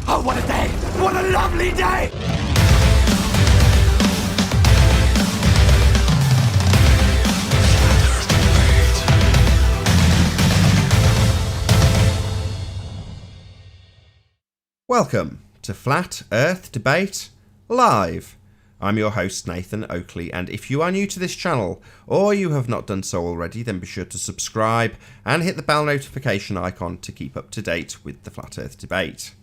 Oh, what a day! What a lovely day! Welcome to Flat Earth Debate Live. I'm your host Nathan Oakley, and if you are new to this channel or you have not done so already, then be sure to subscribe and hit the bell notification icon to keep up to date with the Flat Earth Debate.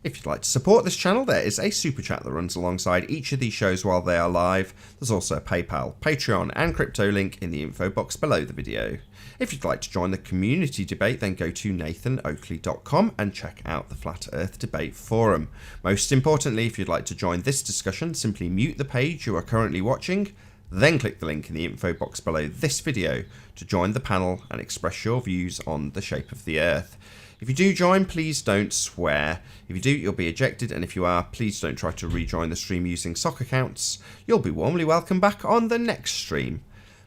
If you'd like to support this channel, there is a super chat that runs alongside each of these shows while they are live. There's also a PayPal, Patreon and crypto link in the info box below the video. If you'd like to join the community debate, then go to nathanoakley.com and check out the Flat Earth Debate Forum. Most importantly, if you'd like to join this discussion, simply mute the page you are currently watching, then click the link in the info box below this video to join the panel and express your views on the shape of the Earth. If you do join, please don't swear. If you do, you'll be ejected, and if you are, please don't try to rejoin the stream using sock accounts. You'll be warmly welcome back on the next stream.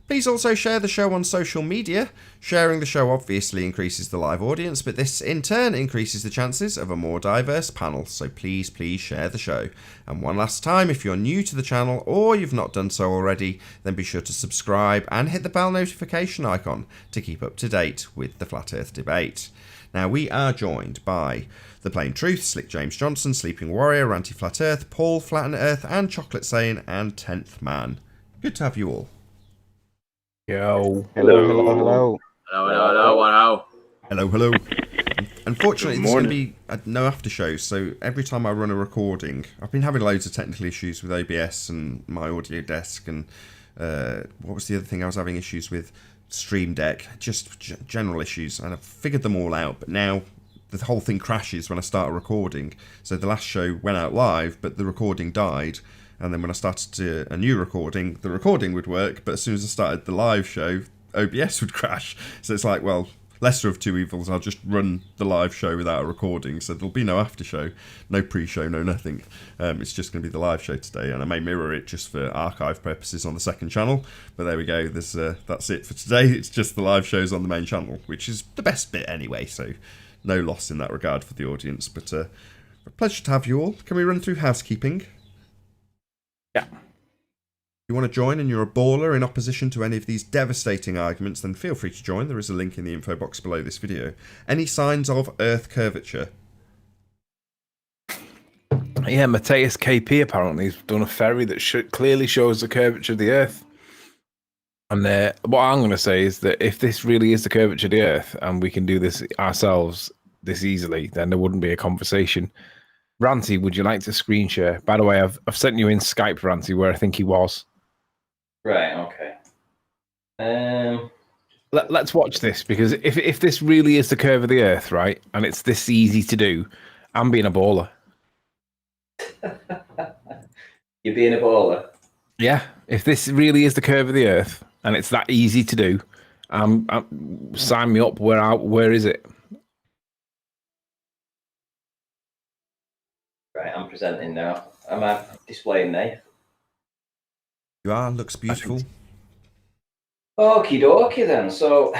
Please also share the show on social media. Sharing the show obviously increases the live audience, but this in turn increases the chances of a more diverse panel, so please share the show. And one last time, if you're new to the channel or you've not done so already, then be sure to subscribe and hit the bell notification icon to keep up to date with the Flat Earth Debate. Now, we are joined by The Plain Truth, Slick James Johnson, Sleeping Warrior, Ranty Flat Earth, Paul Flatten Earth, and Chocolate Sane, and 10th Man. Good to have you all. Yo. Hello. Hello. Unfortunately, there's going to be no after shows, so every time I run a recording, I've been having loads of technical issues with OBS and my audio desk, and what was the other thing I was having issues with? Stream Deck, just general issues, and I've figured them all out, but now the whole thing crashes when I start a recording. So the last show went out live, but the recording died, and then when I started a new recording, the recording would work, but as soon as I started the live show, OBS would crash. So it's like, well, lesser of two evils, I'll just run the live show without a recording, so there'll be no after show, no pre-show, no nothing. It's just going to be the live show today, and I may mirror it just for archive purposes on the second channel, but there we go. That's it for today. It's just the live shows on the main channel, which is the best bit anyway, so no loss in that regard for the audience. But a pleasure to have you all. Can we run through housekeeping? Yeah. If you want to join and you're a baller in opposition to any of these devastating arguments, then feel free to join. There is a link in the info box below this video. Any signs of Earth curvature? Yeah, Mateus KP apparently has done a ferry that clearly shows the curvature of the Earth. And what I'm going to say is that if this really is the curvature of the Earth and we can do this ourselves this easily, then there wouldn't be a conversation. Ranty, would you like to screen share? By the way, I've sent you in Skype, Ranty, where I think he was. Right, okay. Let's watch this, because if this really is the curve of the Earth, right, and it's this easy to do, I'm being a baller. You're being a baller? Yeah, if this really is the curve of the Earth and it's that easy to do, sign me up. Where is it? Right, I'm presenting now. I'm displaying now. You are. Looks beautiful. Okie dokie then. So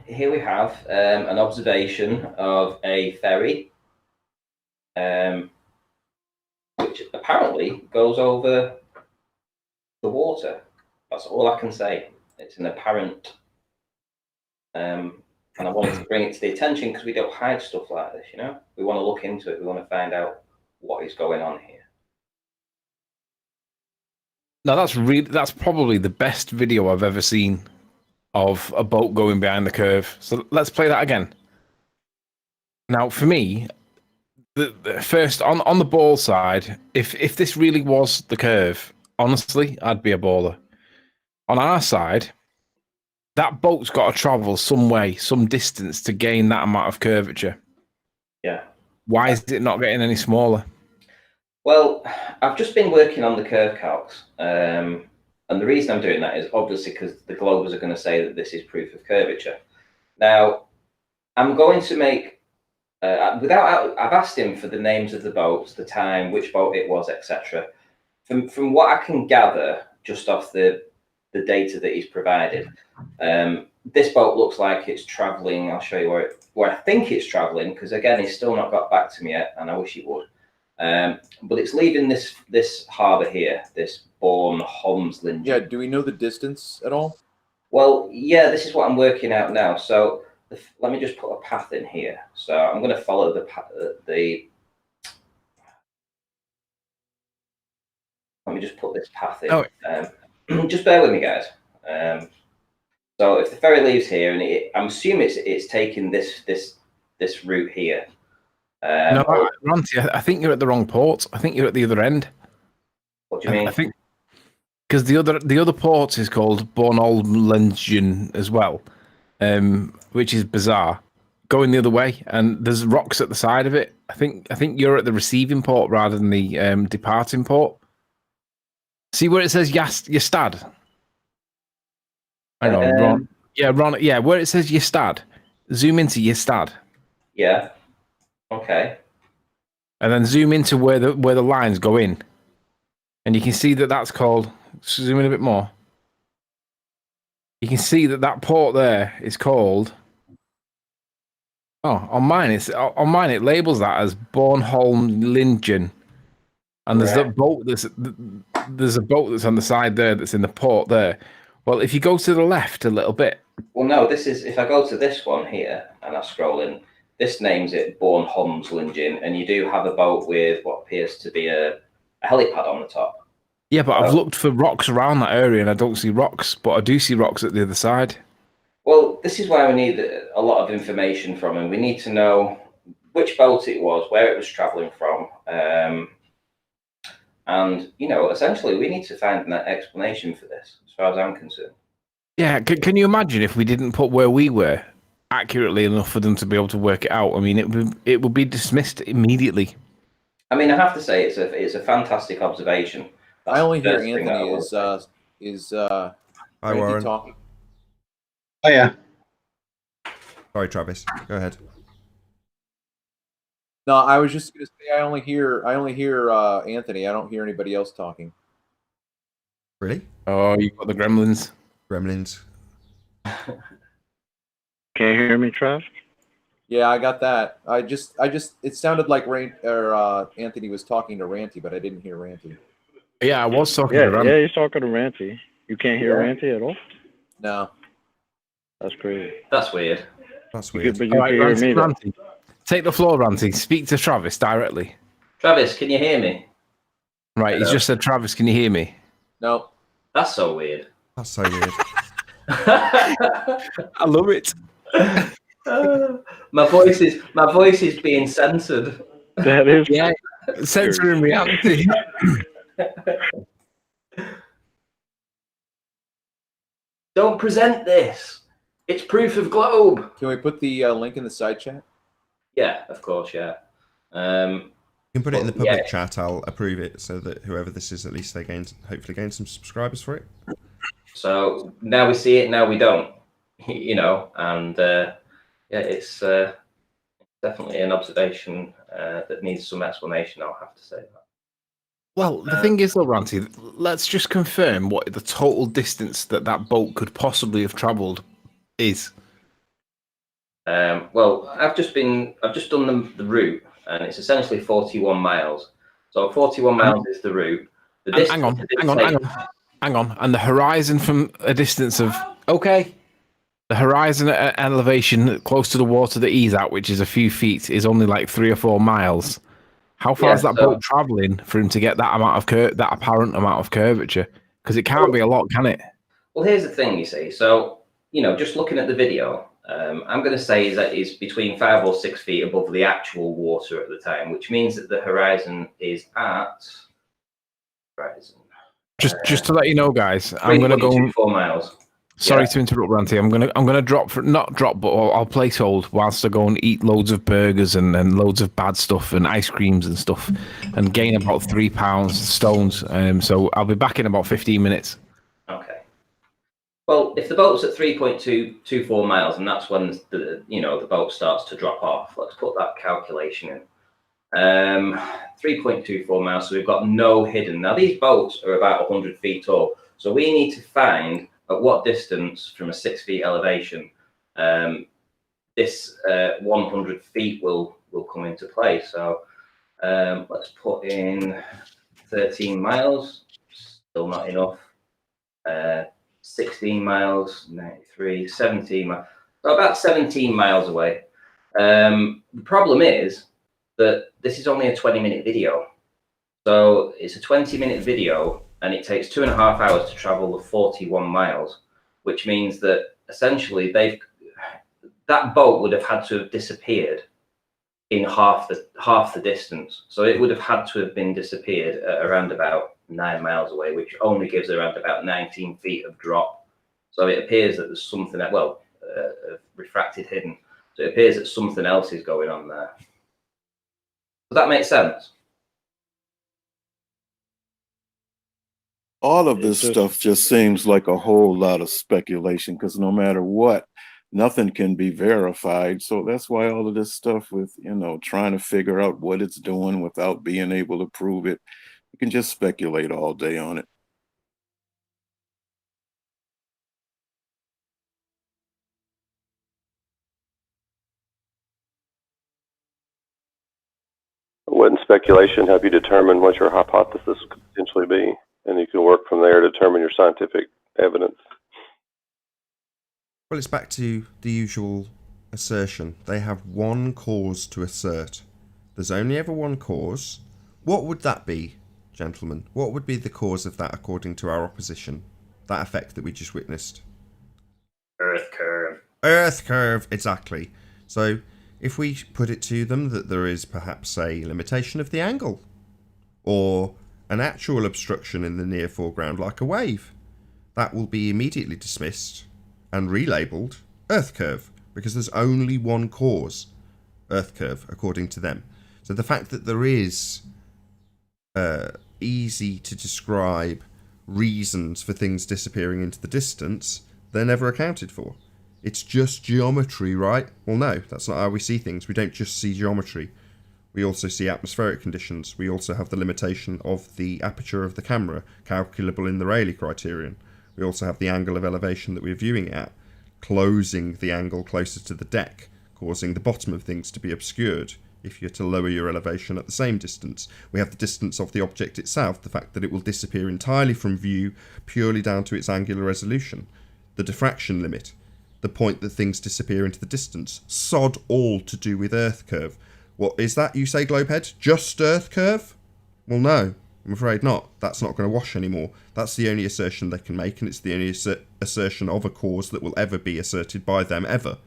here we have an observation of a ferry, which apparently goes over the water. That's all I can say. It's an apparent, and I wanted to bring it to the attention because we don't hide stuff like this, you know? We want to look into it. We want to find out what is going on here. No, that's probably the best video I've ever seen of a boat going behind the curve. So let's play that again. Now, for me, the first on the ball side, if this really was the curve, honestly, I'd be a baller. On our side, that boat's got to travel some way, some distance to gain that amount of curvature. Yeah. Why is it not getting any smaller? Well, I've just been working on the curve calcs, and the reason I'm doing that is obviously because the Globers are going to say that this is proof of curvature. Now, I'm going to make, I've asked him for the names of the boats, the time, which boat it was, etc. From what I can gather, just off the data that he's provided, this boat looks like it's traveling. I'll show you where I think it's traveling, because again, he's still not got back to me yet, and I wish he would. But it's leaving this harbour here, this Bornholmslingen. Yeah, do we know the distance at all? Well, yeah, this is what I'm working out now. So let me just put a path in here. So I'm going to follow the let me just put this path in. Just bear with me, guys. So if the ferry leaves here, and I'm assuming it's taking this route here. No, Ranty, I think you're at the wrong port. I think you're at the other end. What do you mean? I think because the other port is called Bornholmslingen as well, which is bizarre. Going the other way, and there's rocks at the side of it. I think you're at the receiving port rather than the departing port. See where it says Ystad? Hang on, Ron. Yeah, Ron. Yeah, where it says Ystad. Zoom into Ystad. Yeah. Okay. And then zoom into where the lines go in, and you can see that that's called. Zoom in a bit more. You can see that port there is called. Oh, on mine it labels that as Bornholmslingen, and there's a boat there's a boat that's on the side there that's in the port there. Well, if you go to the left a little bit. Well, no, this is if I go to this one here and I scroll in. This names it Bornholmslingen, and you do have a boat with what appears to be a helipad on the top. Yeah, but I've looked for rocks around that area and I don't see rocks, but I do see rocks at the other side. Well, this is where we need a lot of information from, and we need to know which boat it was, where it was travelling from, and essentially we need to find an explanation for this, as far as I'm concerned. Yeah, can you imagine if we didn't put where we were accurately enough for them to be able to work it out? I mean, it would be dismissed immediately. I mean, I have to say it's a fantastic observation. I only hear Anthony is Hi, Warren. talking. Oh yeah. Sorry, Travis. Go ahead. No, I was just going to say I only hear Anthony. I don't hear anybody else talking. Really? Oh, you got the gremlins. Gremlins. Can you hear me, Trav? Yeah, I got that. I just it sounded like Anthony was talking to Ranty, but I didn't hear Ranty. Yeah, I was talking Yeah, to Ranty. yeah, he's talking to Ranty. You can't hear Ranty at all? No. That's crazy. That's weird. That's But weird. you All right, can hear Ranty, me. Though. Ranty. Take the floor, Ranty. Speak to Travis directly. Travis, can you hear me? Right, Hello. he's just said, Travis, can you hear me? No. That's so weird. That's so weird. I love it. My voice is being censored. That is. Yeah, censoring reality. Don't present this. It's proof of globe. Can we put the link in the side chat? Yeah, of course, yeah. You can put it in the public Yeah. chat. I'll approve it so that whoever this is, at least they hopefully gain some subscribers for it. So now we see it, now we don't. And it's definitely an observation that needs some explanation. I'll have to say that. Well, the thing is, though, Ranty, let's just confirm what the total distance that boat could possibly have travelled is. Well, I've just done the route, and it's essentially 41 miles. So 41 miles is the route. The distance Hang on. And the horizon from a distance of the horizon at elevation close to the water that he's at, which is a few feet, is only like 3 or 4 miles. How far is that boat travelling for him to get that amount of that apparent amount of curvature? Because it can't be a lot, can it? Well, here's the thing, you see. So, just looking at the video, I'm going to say that it's between 5 or 6 feet above the actual water at the time, which means that the horizon is at Just to let you know, guys, I'm going to go 4 miles. Sorry to interrupt, Ranty. I'm gonna drop not drop, but I'll place hold whilst I go and eat loads of burgers and loads of bad stuff and ice creams and stuff, and gain about 3 pounds stones. So I'll be back in about 15 minutes. Okay. Well, if the boat's at 3.224 miles, and that's when the boat starts to drop off. Let's put that calculation in. 3.24 miles. So we've got no hidden. Now these boats are about 100 feet tall, so we need to find at what distance from a 6 feet elevation this 100 feet will come into play. So Let's put in 13 miles. Still not enough. 16 miles, 93, 17 miles. So about 17 miles away. The problem is that this is only a 20-minute video. So it's a 20-minute video, and it takes 2.5 hours to travel the 41 miles, which means that essentially that boat would have had to have disappeared in half the distance. So it would have had to have been disappeared at around about 9 miles away, which only gives around about 19 feet of drop. So it appears that there's something that, refracted hidden. So it appears that something else is going on there. Does that make sense? All of this stuff just seems like a whole lot of speculation because no matter what, nothing can be verified. So that's why all of this stuff with, trying to figure out what it's doing without being able to prove it, you can just speculate all day on it. What in speculation have you determined what your hypothesis could potentially be? And you can work from there to determine your scientific evidence. Well, it's back to the usual assertion. They have one cause to assert. There's only ever one cause. What would that be, gentlemen? What would be the cause of that according to our opposition? That effect that we just witnessed? Earth curve. Earth curve, exactly. So, if we put it to them that there is perhaps a limitation of the angle, or an actual obstruction in the near foreground like a wave, that will be immediately dismissed and relabeled Earth curve, because there's only one cause, Earth curve, according to them. So the fact that there is easy to describe reasons for things disappearing into the distance, they're never accounted for. It's just geometry, right? Well, no, that's not how we see things. We don't just see geometry. We also see atmospheric conditions. We also have the limitation of the aperture of the camera, calculable in the Rayleigh criterion. We also have the angle of elevation that we're viewing it at, closing the angle closer to the deck, causing the bottom of things to be obscured if you're to lower your elevation at the same distance. We have the distance of the object itself, the fact that it will disappear entirely from view purely down to its angular resolution, the diffraction limit, the point that things disappear into the distance. Sod all to do with Earth curve. What is that, you say, Globehead? Just Earth curve? Well, no, I'm afraid not. That's not going to wash anymore. That's the only assertion they can make, and it's the only assertion of a cause that will ever be asserted by them, ever.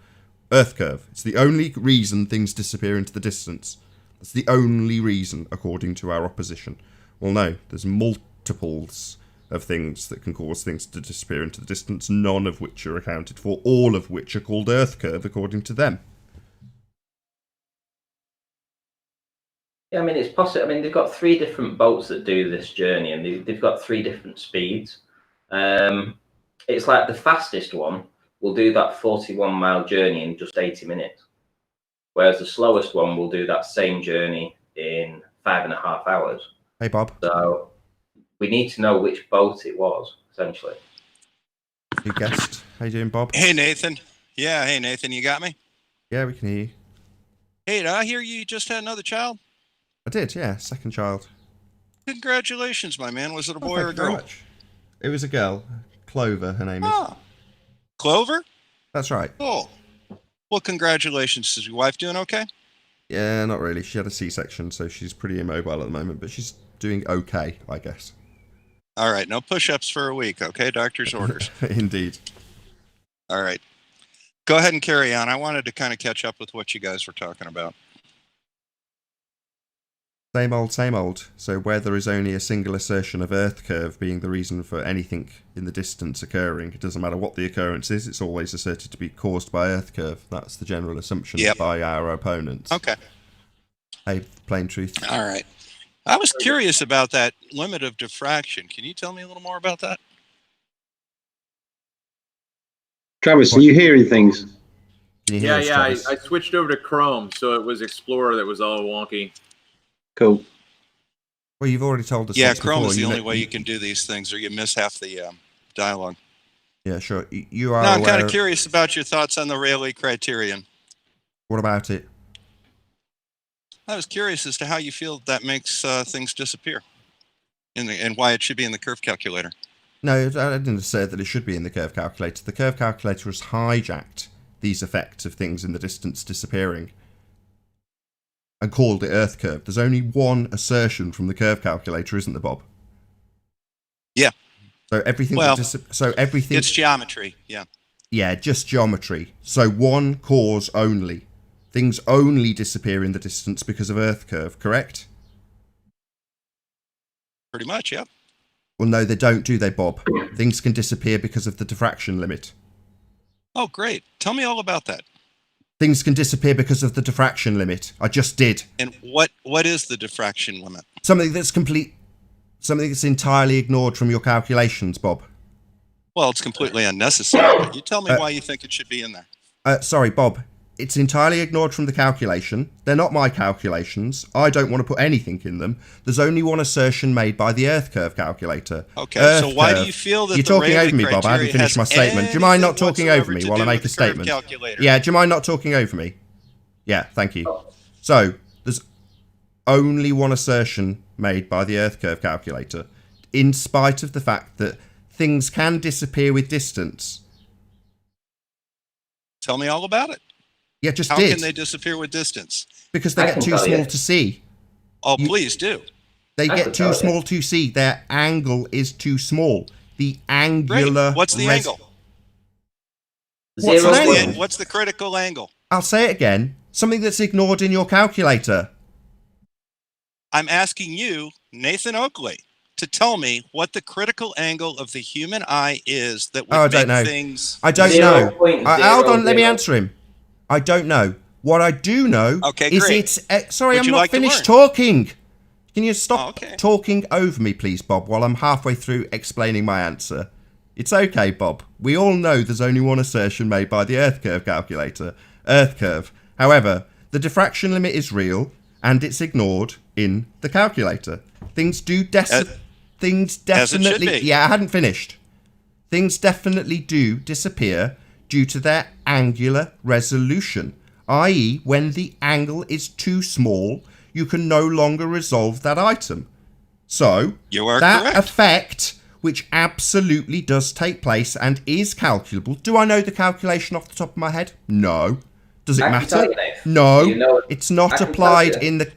Earth curve. It's the only reason things disappear into the distance. That's the only reason, according to our opposition. Well, no, there's multiples of things that can cause things to disappear into the distance, none of which are accounted for, all of which are called Earth curve, according to them. Yeah, I mean, it's possible. I mean, they've got 3 different boats that do this journey, and they've got 3 different speeds. It's like the fastest one will do that 41-mile journey in just 80 minutes, whereas the slowest one will do that same journey in 5.5 hours. Hey, Bob. So we need to know which boat it was, essentially. You guessed. How you doing, Bob? Hey, Nathan. Yeah, hey, Nathan, you got me? Yeah, we can hear you. Hey, did I hear you just had another child? I did, yeah. Second child. Congratulations, my man. Was it a boy Thank or a you very girl? much. It was a girl. Clover, her name is. Oh, Clover? That's right. Cool. Well, congratulations. Is your wife doing okay? Yeah, not really. She had a C-section, so she's pretty immobile at the moment, but she's doing okay, I guess. All right, no push-ups for a week, okay? Doctor's orders. Indeed. All right. Go ahead and carry on. I wanted to kind of catch up with what you guys were talking about. Same old, same old. So where there is only a single assertion of Earth curve being the reason for anything in the distance occurring, it doesn't matter what the occurrence is, it's always asserted to be caused by Earth curve. That's the general assumption by our opponents. Okay. Hey, plain truth. All right. I was curious about that limit of diffraction. Can you tell me a little more about that? Travis, are you hearing things? Can you hear us, I Travis? switched over to Chrome, so it was Explorer that was all wonky. Cool. Well, you've already told us. Yeah, once Chrome before, is the only way you can do these things, or you miss half the dialogue. Yeah, sure. You are No, I'm aware kind of curious about your thoughts on the Rayleigh criterion. What about it? I was curious as to how you feel that makes things disappear, and why it should be in the curve calculator. No, I didn't say that it should be in the curve calculator. The curve calculator has hijacked these effects of things in the distance disappearing and called it Earth curve. There's only one assertion from the curve calculator, isn't there, Bob? Yeah. So everything. Well, everything. It's geometry. Yeah. Yeah, just geometry. So one cause only. Things only disappear in the distance because of Earth curve, correct? Pretty much, yeah. Well, no, they don't, do they, Bob? Things can disappear because of the diffraction limit. Oh, great. Tell me all about that. Things can disappear because of the diffraction limit. I just did. And what is the diffraction limit? Something that's entirely ignored from your calculations, Bob. Well, it's completely unnecessary. But you tell me why you think it should be in there. Sorry, Bob. It's entirely ignored from the calculation. They're not my calculations. I don't want to put anything in them. There's only one assertion made by the Earth curve calculator. Okay, Earth so why curve. do you feel that You're the talking Rayleigh over me, Bob? I haven't criteria finished my has statement. Do you mind not anything talking over whatsoever me to while I do make with a the curve statement? calculator? Yeah, do you mind not talking over me? Yeah, thank you. So, there's only one assertion made by the Earth curve calculator, in spite of the fact that things can disappear with distance. Tell me all about it. Yeah, just How did. can they disappear with distance? Because they get too small to see. Oh, please do. They get too small to see. Their angle is too small. The angular... Great. What's the angle? What's an angle? What's the critical angle? I'll say it again. Something that's ignored in your calculator. I'm asking you, Nathan Oakley, to tell me what the critical angle of the human eye is that would make things... I don't know. Hold on, let me answer him. I don't know. What I do know is it's... sorry, I'm not finished talking. Can you stop talking over me, please, Bob, while I'm halfway through explaining my answer? It's okay, Bob. We all know there's only one assertion made by the Earth curve calculator. Earth curve. However, the diffraction limit is real, and it's ignored in the calculator. Things do... Things definitely... Yeah, I hadn't finished. Things definitely do disappear due to their angular resolution, i.e. when the angle is too small, you can no longer resolve that item. So, that correct. Effect, which absolutely does take place and is calculable. Do I know the calculation off the top of my head? No. Does it matter? No. It's not applied in the...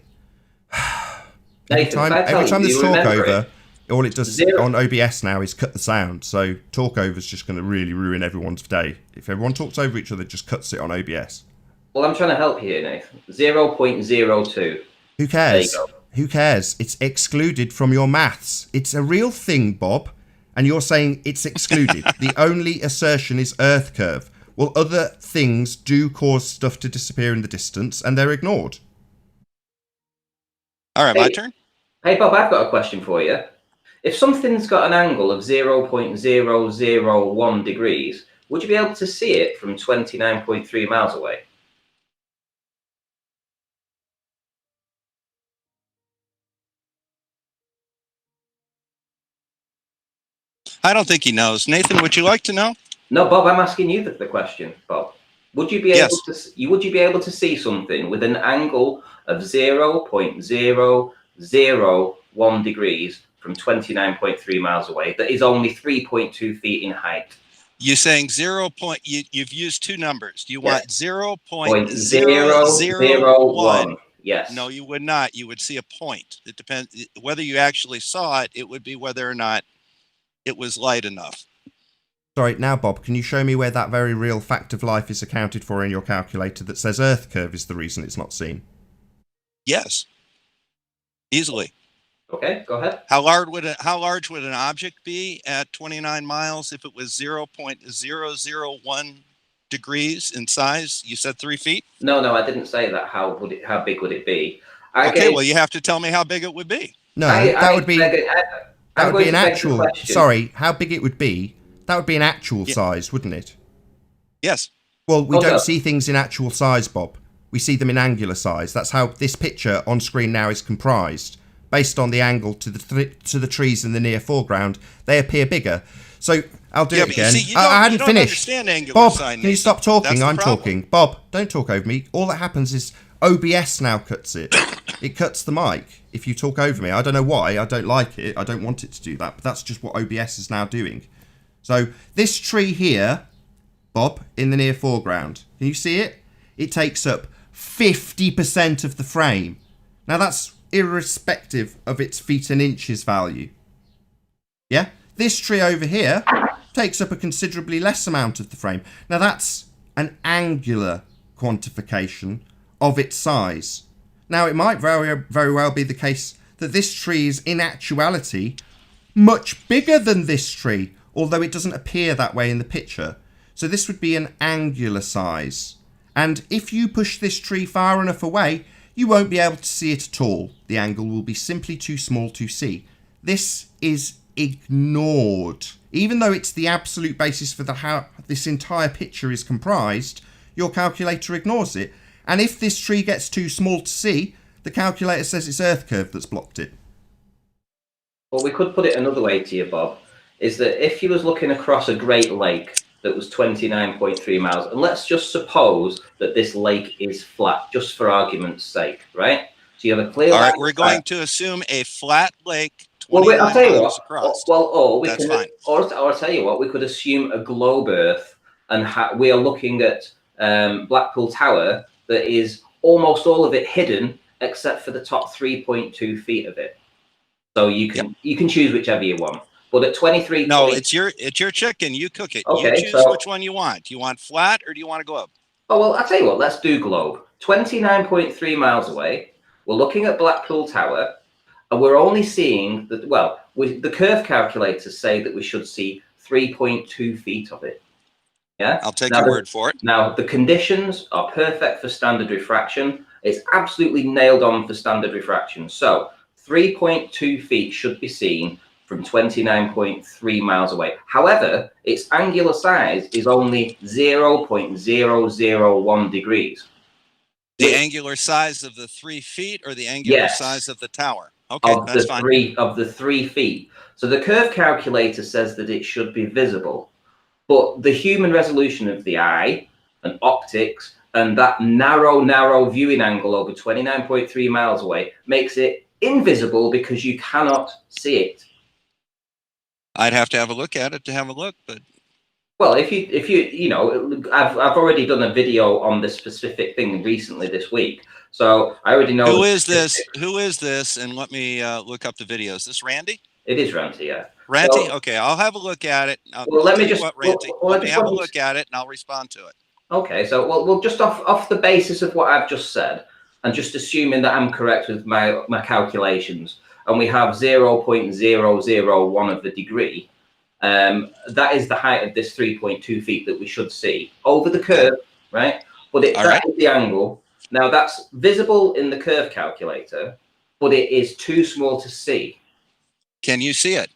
every time there's talk over... All it does on OBS now is cut the sound, so talkover's just going to really ruin everyone's day. If everyone talks over each other, it just cuts it on OBS. Well, I'm trying to help you here, Nathan. 0.02. Who cares? Who cares? It's excluded from your maths. It's a real thing, Bob, and you're saying it's excluded. The only assertion is Earth curve. Well, other things do cause stuff to disappear in the distance, and they're ignored. All right, my turn? Hey, Bob, I've got a question for you. If something's got an angle of 0.001 degrees, would you be able to see it from 29.3 miles away? I don't think he knows. Nathan, would you like to know? No, Bob, I'm asking you the question, Bob. Would you be able to see something with an angle of 0.001 degrees from 29.3 miles away that is only 3.2 feet in height? You're saying you've used two numbers. Do you want 0.001? Yes. No, you would not. You would see a point. It depends whether you actually saw it. It would be whether or not it was light enough. Sorry, now, Bob, can you show me where that very real fact of life is accounted for in your calculator that says Earth curve is the reason it's not seen? Yes. Easily. Okay, go ahead. How large would an object be at 29 miles if it was 0.001 degrees in size? You said 3 feet? No, I didn't say that. How big would it be? Well, you have to tell me how big it would be. No, that would be an actual... Sorry, how big it would be? That would be an actual size, wouldn't it? Yes. Well, we don't see things in actual size, Bob. We see them in angular size. That's how this picture on screen now is comprised. Based on the angle to the trees in the near foreground, they appear bigger. So I'll do it again. See, I hadn't finished. Bob, can you stop talking? I'm talking. Bob, don't talk over me. All that happens is OBS now cuts it. It cuts the mic if you talk over me. I don't know why. I don't like it. I don't want it to do that, but that's just what OBS is now doing. So this tree here, Bob, in the near foreground, can you see it? It takes up 50% of the frame. Now that's irrespective of its feet and inches value. Yeah? This tree over here takes up a considerably less amount of the frame. Now that's an angular quantification of its size. Now it might very well be the case that this tree is in actuality much bigger than this tree, although it doesn't appear that way in the picture. So this would be an angular size. And if you push this tree far enough away, you won't be able to see it at all. The angle will be simply too small to see. This is ignored. Even though it's the absolute basis for how this entire picture is comprised, your calculator ignores it. And if this tree gets too small to see, the calculator says it's Earth curve that's blocked it. Well, we could put it another way to you, Bob, is that if you was looking across a Great Lake that was 29.3 miles, and let's just suppose that this lake is flat, just for argument's sake, right? So you have a clear... All right, we're going to assume a flat lake. Well, I'll tell you what. Across. Well, or That's fine. Or I'll tell you what. We could assume a globe Earth, and we are looking at Blackpool Tower that is almost all of it hidden, except for the top 3.2 feet of it. So you can choose whichever you want. But at 23... No, it's your chicken. You cook it. Okay, you choose which one you want. Do you want flat or do you want to go up? Oh, well, I'll tell you what. Let's do globe. 29.3 miles away. We're looking at Blackpool Tower. And we're only seeing that, well, the curve calculators say that we should see 3.2 feet of it. Yeah? I'll take your word for it. Now, the conditions are perfect for standard refraction. It's absolutely nailed on for standard refraction. So 3.2 feet should be seen from 29.3 miles away. However, its angular size is only 0.001 degrees. The angular size of the 3 feet or the angular size of the tower? Okay, that's fine. Of the 3 feet. So the curve calculator says that it should be visible. But the human resolution of the eye and optics and that narrow viewing angle over 29.3 miles away makes it invisible because you cannot see it. I'd have to have a look at it to have a look, but... Well, if you know, I've already done a video on this specific thing recently this week. So I already know... Who is this? Who is this? And let me look up the video. Is this Randy? It is Randy, yeah. Randy? So, okay, I'll have a look at it. Well, let me just... Randy, let me have a look at it and I'll respond to it. Okay, so well, just off the basis of what I've just said, and just assuming that I'm correct with my calculations, and we have 0.001 of the degree, that is the height of this 3.2 feet that we should see over the curve, right? But that is the angle. Now that's visible in the curve calculator, but it is too small to see. Can you see it?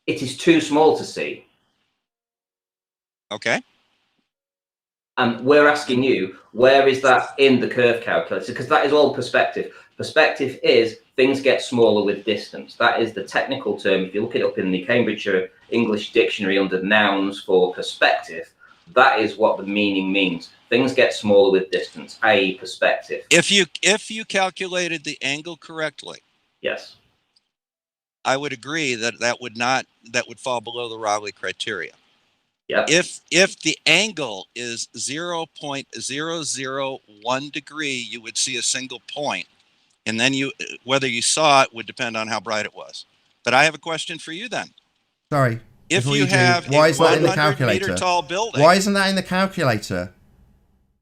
It is too small to see. Okay. And we're asking you, where is that in the curve calculator? Because that is all perspective. Perspective is things get smaller with distance. That is the technical term. If you look it up in the Cambridgeshire English Dictionary under nouns for perspective, that is what the meaning means. Things get smaller with distance, i.e. perspective. If you calculated the angle correctly, yes, I would agree that that would fall below the Rayleigh criteria. Yeah. If the angle is 0.001 degree, you would see a single point, and then whether you saw it would depend on how bright it was. But I have a question for you then. Sorry. If you have why isn't that in the calculator? meter tall building, why isn't that in the calculator?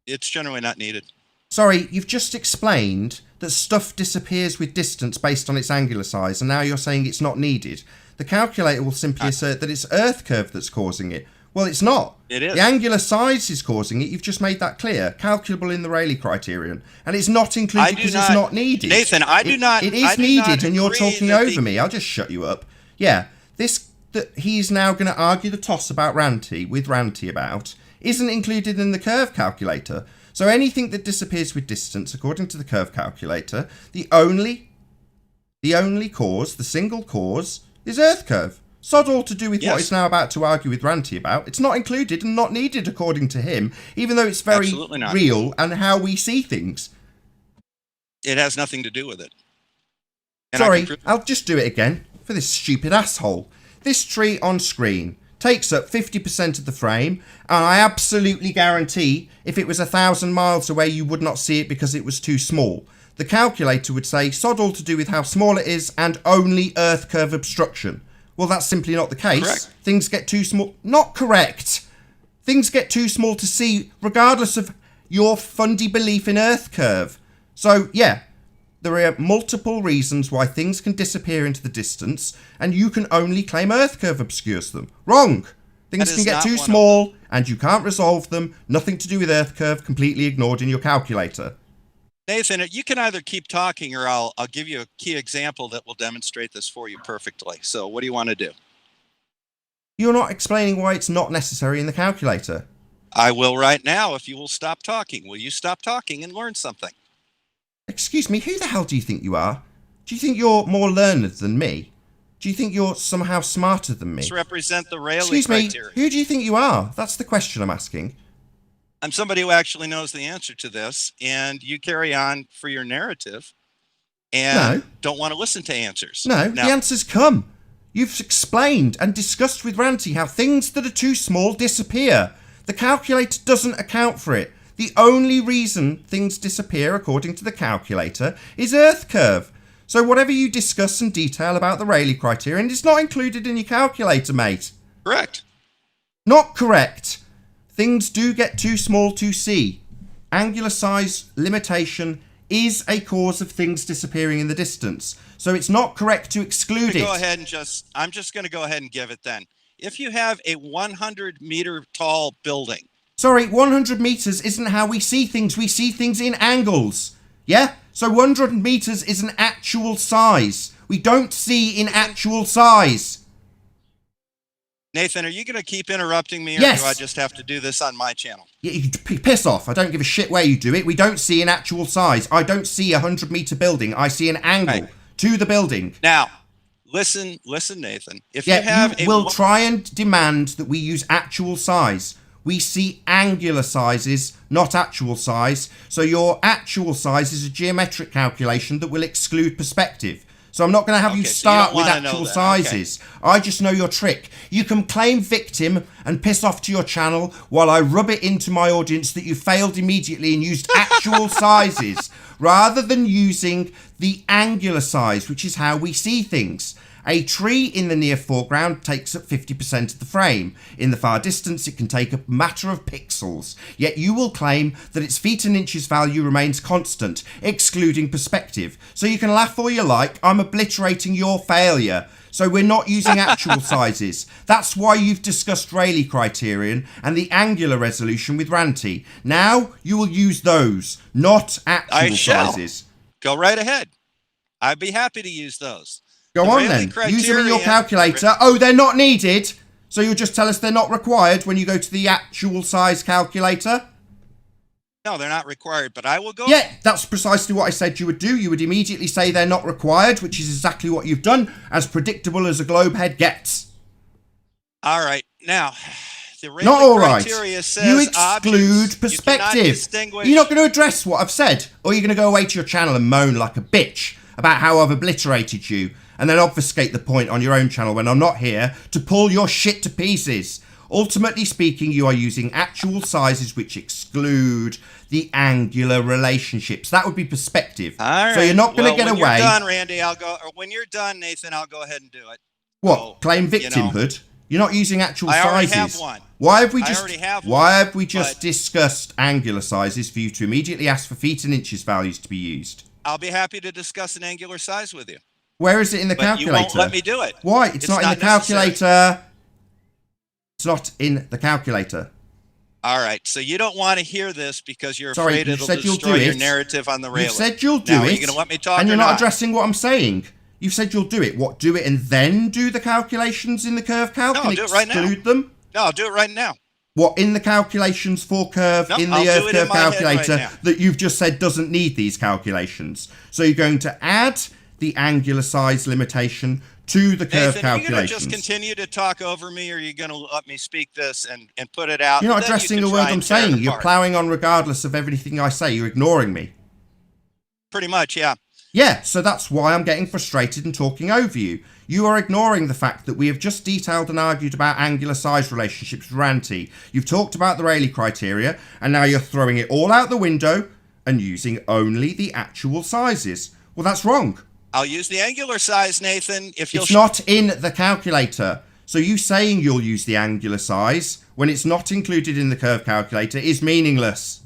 It's generally not needed. Sorry, you've just explained that stuff disappears with distance based on its angular size, and now you're saying it's not needed. The calculator will simply assert that it's Earth curve that's causing it. Well, it's not. It is. The angular size is causing it. You've just made that clear. Calculable in the Rayleigh criterion. And it's not included because it's not needed. Nathan, I do not. It is needed, and you're talking over me. I'll just shut you up. Yeah, that he's now going to argue the toss about Ranty about isn't included in the curve calculator. So anything that disappears with distance, according to the curve calculator, the only cause, the single cause, is Earth curve. Sod all to do with what he's now about to argue with Ranty about. It's not included and not needed according to him, even though it's very real and how we see things. It has nothing to do with it. And I Sorry, can I'll just do it again for this stupid asshole. This tree on screen takes up 50% of the frame, and I absolutely guarantee if it was 1,000 miles away you would not see it because it was too small. The calculator would say sod all to do with how small it is and only earth curve obstruction. Well, that's simply not the case. Correct. Things get too small. Not correct. Things get too small to see regardless of your fundy belief in earth curve. So, yeah, there are multiple reasons why things can disappear into the distance, and you can only claim earth curve obscures them. Wrong. Things That can is get not too one of small, and you can't resolve them. Nothing to do with earth curve, completely ignored in your calculator. Nathan, you can either keep talking or I'll give you a key example that will demonstrate this for you perfectly. So what do you want to do? You're not explaining why it's not necessary in the calculator. I will right now if you will stop talking. Will you stop talking and learn something? Excuse me, who the hell do you think you are? Do you think you're more learned than me? Do you think you're somehow smarter than me? Let's represent the Rayleigh Excuse me, criteria. who do you think you are? That's the question I'm asking. I'm somebody who actually knows the answer to this, and you carry on for your narrative and No. don't want to listen to answers. No, Now, the answer's come. You've explained and discussed with Ranty how things that are too small disappear. The calculator doesn't account for it. The only reason things disappear, according to the calculator, is earth curve. So whatever you discuss in detail about the Rayleigh criterion is not included in your calculator, mate. correct. Not correct. Things do get too small to see. Angular size limitation is a cause of things disappearing in the distance. So it's not correct to exclude it. Go ahead and I'm just going to go ahead and give it then. If you have a 100-meter tall building, Sorry, 100 meters isn't how we see things. We see things in angles. Yeah? So 100 meters is an actual size. We don't see in actual size. Nathan, are you going to keep interrupting me, or Yes. do I just have to do this on my channel? You piss off. I don't give a shit where you do it. We don't see an actual size. I don't see a 100-meter building. I see an angle Right. to the building. Now, listen, Nathan. If Yeah, you have you will try and demand that we use actual size. We see angular sizes, not actual size. So your actual size is a geometric calculation that will exclude perspective. So I'm not going to have you Okay, so you start don't with wanna know actual that. sizes. I just know your trick. You can claim victim and piss off to your channel while I rub it into my audience that you failed immediately and used actual sizes rather than using the angular size, which is how we see things. A tree in the near foreground takes up 50% of the frame. In the far distance, it can take up a matter of pixels. Yet you will claim that its feet and inches value remains constant, excluding perspective. So you can laugh all you like, I'm obliterating your failure. So we're not using actual sizes. That's why you've discussed Rayleigh criterion and the angular resolution with Ranty. Now you will use those, not actual I shall. sizes. Go right ahead. I'd be happy to use those. Go The on Rayleigh then. Use them in your criterion- calculator. Oh, they're not needed. So you'll just tell us they're not required when you go to the actual size calculator? No, they're not required, but I will go. Yeah, that's precisely what I said you would do. You would immediately say they're not required, which is exactly what you've done, as predictable as a globe head gets. All right. Now, the Rayleigh Not all right. criteria says You exclude objects, perspective. You cannot distinguish. You're not going to address what I've said, or you're going to go away to your channel and moan like a bitch about how I've obliterated you, and then obfuscate the point on your own channel when I'm not here to pull your shit to pieces. Ultimately speaking, you are using actual sizes which exclude the angular relationships. That would be perspective. All right. So you're not going to get when away. You're done, Randy. I'll go. Or when you're done, Nathan, I'll go ahead and do it. What? So, Claim you know, victimhood? You're not using actual I already sizes. have one. Why have we I just? already have Why one, have we just but- discussed angular sizes for you to immediately ask for feet and inches values to be used? I'll be happy to discuss an angular size with you. Where is it in the But you calculator? won't let me do it. Why? It's not in the necessary. calculator. It's not in the calculator. All right. So you don't want to hear this because you're Sorry, afraid you it'll said you'll destroy do your it. narrative on the Rayleigh. You've said you'll do now, it. Are you going to let me talk and or you're not not? addressing what I'm saying. You've said you'll do it. What? Do it and then do the calculations in the curve calc No, and I'll do it right now. exclude them? No, I'll do it right now. What, in the calculations for curve, No, in the I'll do Earth it in curve my head right calculator now. that you've just said doesn't need these calculations? So you're going to add the angular size limitation to the curve Nathan, are you going to calculations. just continue to talk over me, or are you going to let me speak this and put it out? You're not and then addressing you a can word try I'm and tear it saying. You're apart? ploughing on regardless of everything I say. You're ignoring me. Pretty much, yeah. Yeah, so that's why I'm getting frustrated and talking over you. You are ignoring the fact that we have just detailed and argued about angular size relationships with Ranty. You've talked about the Rayleigh criteria, and now you're throwing it all out the window and using only the actual sizes. Well, that's wrong. I'll use the angular size, Nathan, if you'll... It's not in the calculator. So you saying you'll use the angular size when it's not included in the curve calculator is meaningless.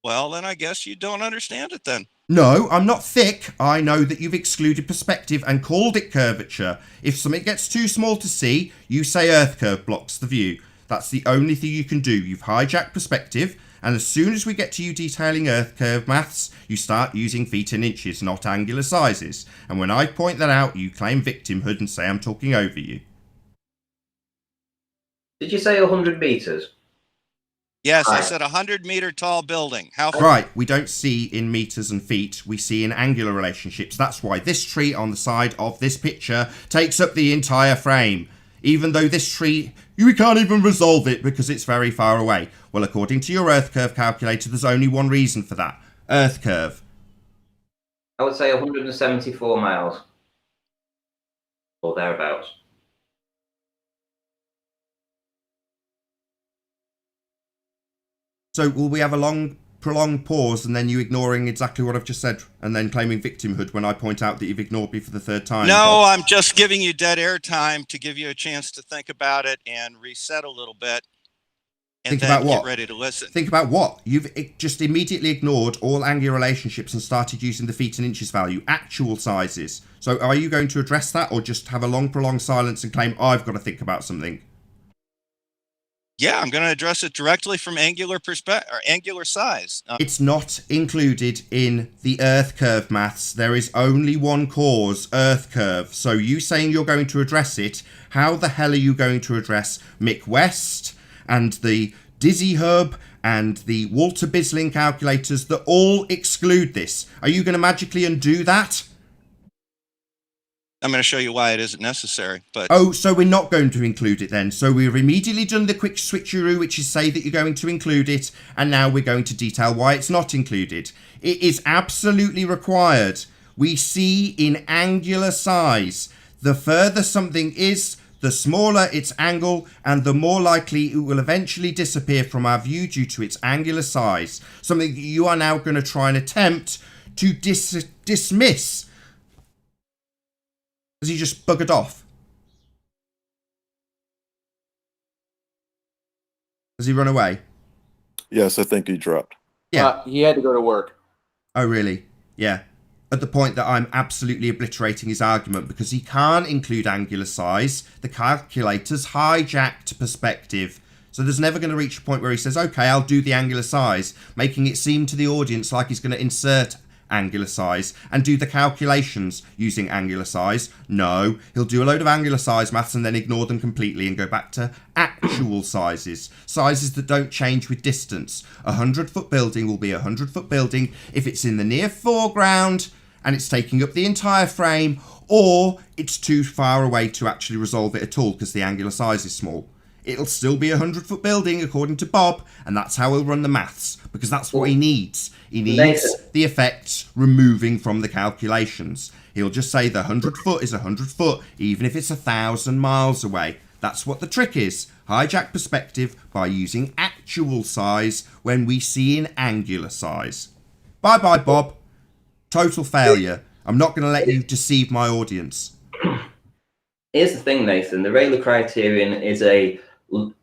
Well, then I guess you don't understand it then. No, I'm not thick. I know that you've excluded perspective and called it curvature. If something gets too small to see, you say Earth curve blocks the view. That's the only thing you can do. You've hijacked perspective, and as soon as we get to you detailing Earth curve maths, you start using feet and inches, not angular sizes. And when I point that out, you claim victimhood and say I'm talking over you. Did you say 100 meters? Yes, I said 100-meter tall building. How far? Right, we don't see in meters and feet, we see in angular relationships. That's why this tree on the side of this picture takes up the entire frame. Even though this tree, we can't even resolve it because it's very far away. Well, according to your Earth curve calculator, there's only one reason for that. Earth curve. I would say 174 miles. Or thereabouts. So will we have a long, prolonged pause and then you ignoring exactly what I've just said and then claiming victimhood when I point out that you've ignored me for the third time? No, I'm just giving you dead air time to give you a chance to think about it and reset a little bit. And think then about what? Get ready to listen. Think about what? You've just immediately ignored all angular relationships and started using the feet and inches value, actual sizes. So are you going to address that or just have a long, prolonged silence and claim, I've got to think about something? Yeah, I'm going to address it directly from angular perspective or angular size. It's not included in the Earth curve maths. There is only one cause, Earth curve. So you saying you're going to address it, how the hell are you going to address Mick West and the Dizzy Hub and the Walter Bisling calculators that all exclude this? Are you going to magically undo that? I'm going to show you why it isn't necessary. But oh, so we're not going to include it then. So we've immediately done the quick switcheroo, which is say that you're going to include it, and now we're going to detail why it's not included. It is absolutely required. We see in angular size. The further something is, the smaller its angle, and the more likely it will eventually disappear from our view due to its angular size. Something that you are now going to try and attempt to dismiss. Has he just buggered off? Has he run away? Yes, I think he dropped. Yeah. He had to go to work. Oh, really? Yeah. At the point that I'm absolutely obliterating his argument because he can't include angular size. The calculator's hijacked perspective. So there's never going to reach a point where he says, okay, I'll do the angular size, making it seem to the audience like he's going to insert angular size and do the calculations using angular size. No, he'll do a load of angular size maths and then ignore them completely and go back to actual sizes that don't change with distance. A 100-foot building will be a 100-foot building if it's in the near foreground and it's taking up the entire frame, or it's too far away to actually resolve it at all because the angular size is small. It'll still be a 100-foot building according to Bob, and that's how he'll run the maths, because that's what he needs. He needs the effects removing from the calculations. He'll just say the 100-foot is 100-foot, even if it's 1,000 miles away. That's what the trick is. Hijack perspective by using actual size when we see in angular size. Bye-bye, Bob. Total failure. I'm not going to let you deceive my audience. Here's the thing, Nathan. The Rayleigh criterion is a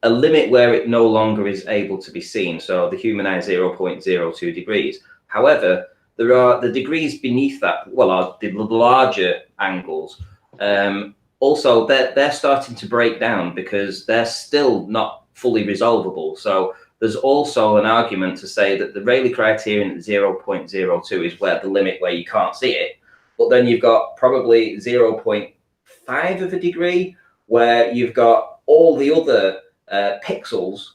limit where it no longer is able to be seen. So the human eye 0.02 degrees. However, there are the degrees beneath that, well, are the larger angles. Also, they're starting to break down because they're still not fully resolvable. So there's also an argument to say that the Rayleigh criterion at 0.02 is where the limit where you can't see it. But then you've got probably 0.5 of a degree where you've got all the other pixels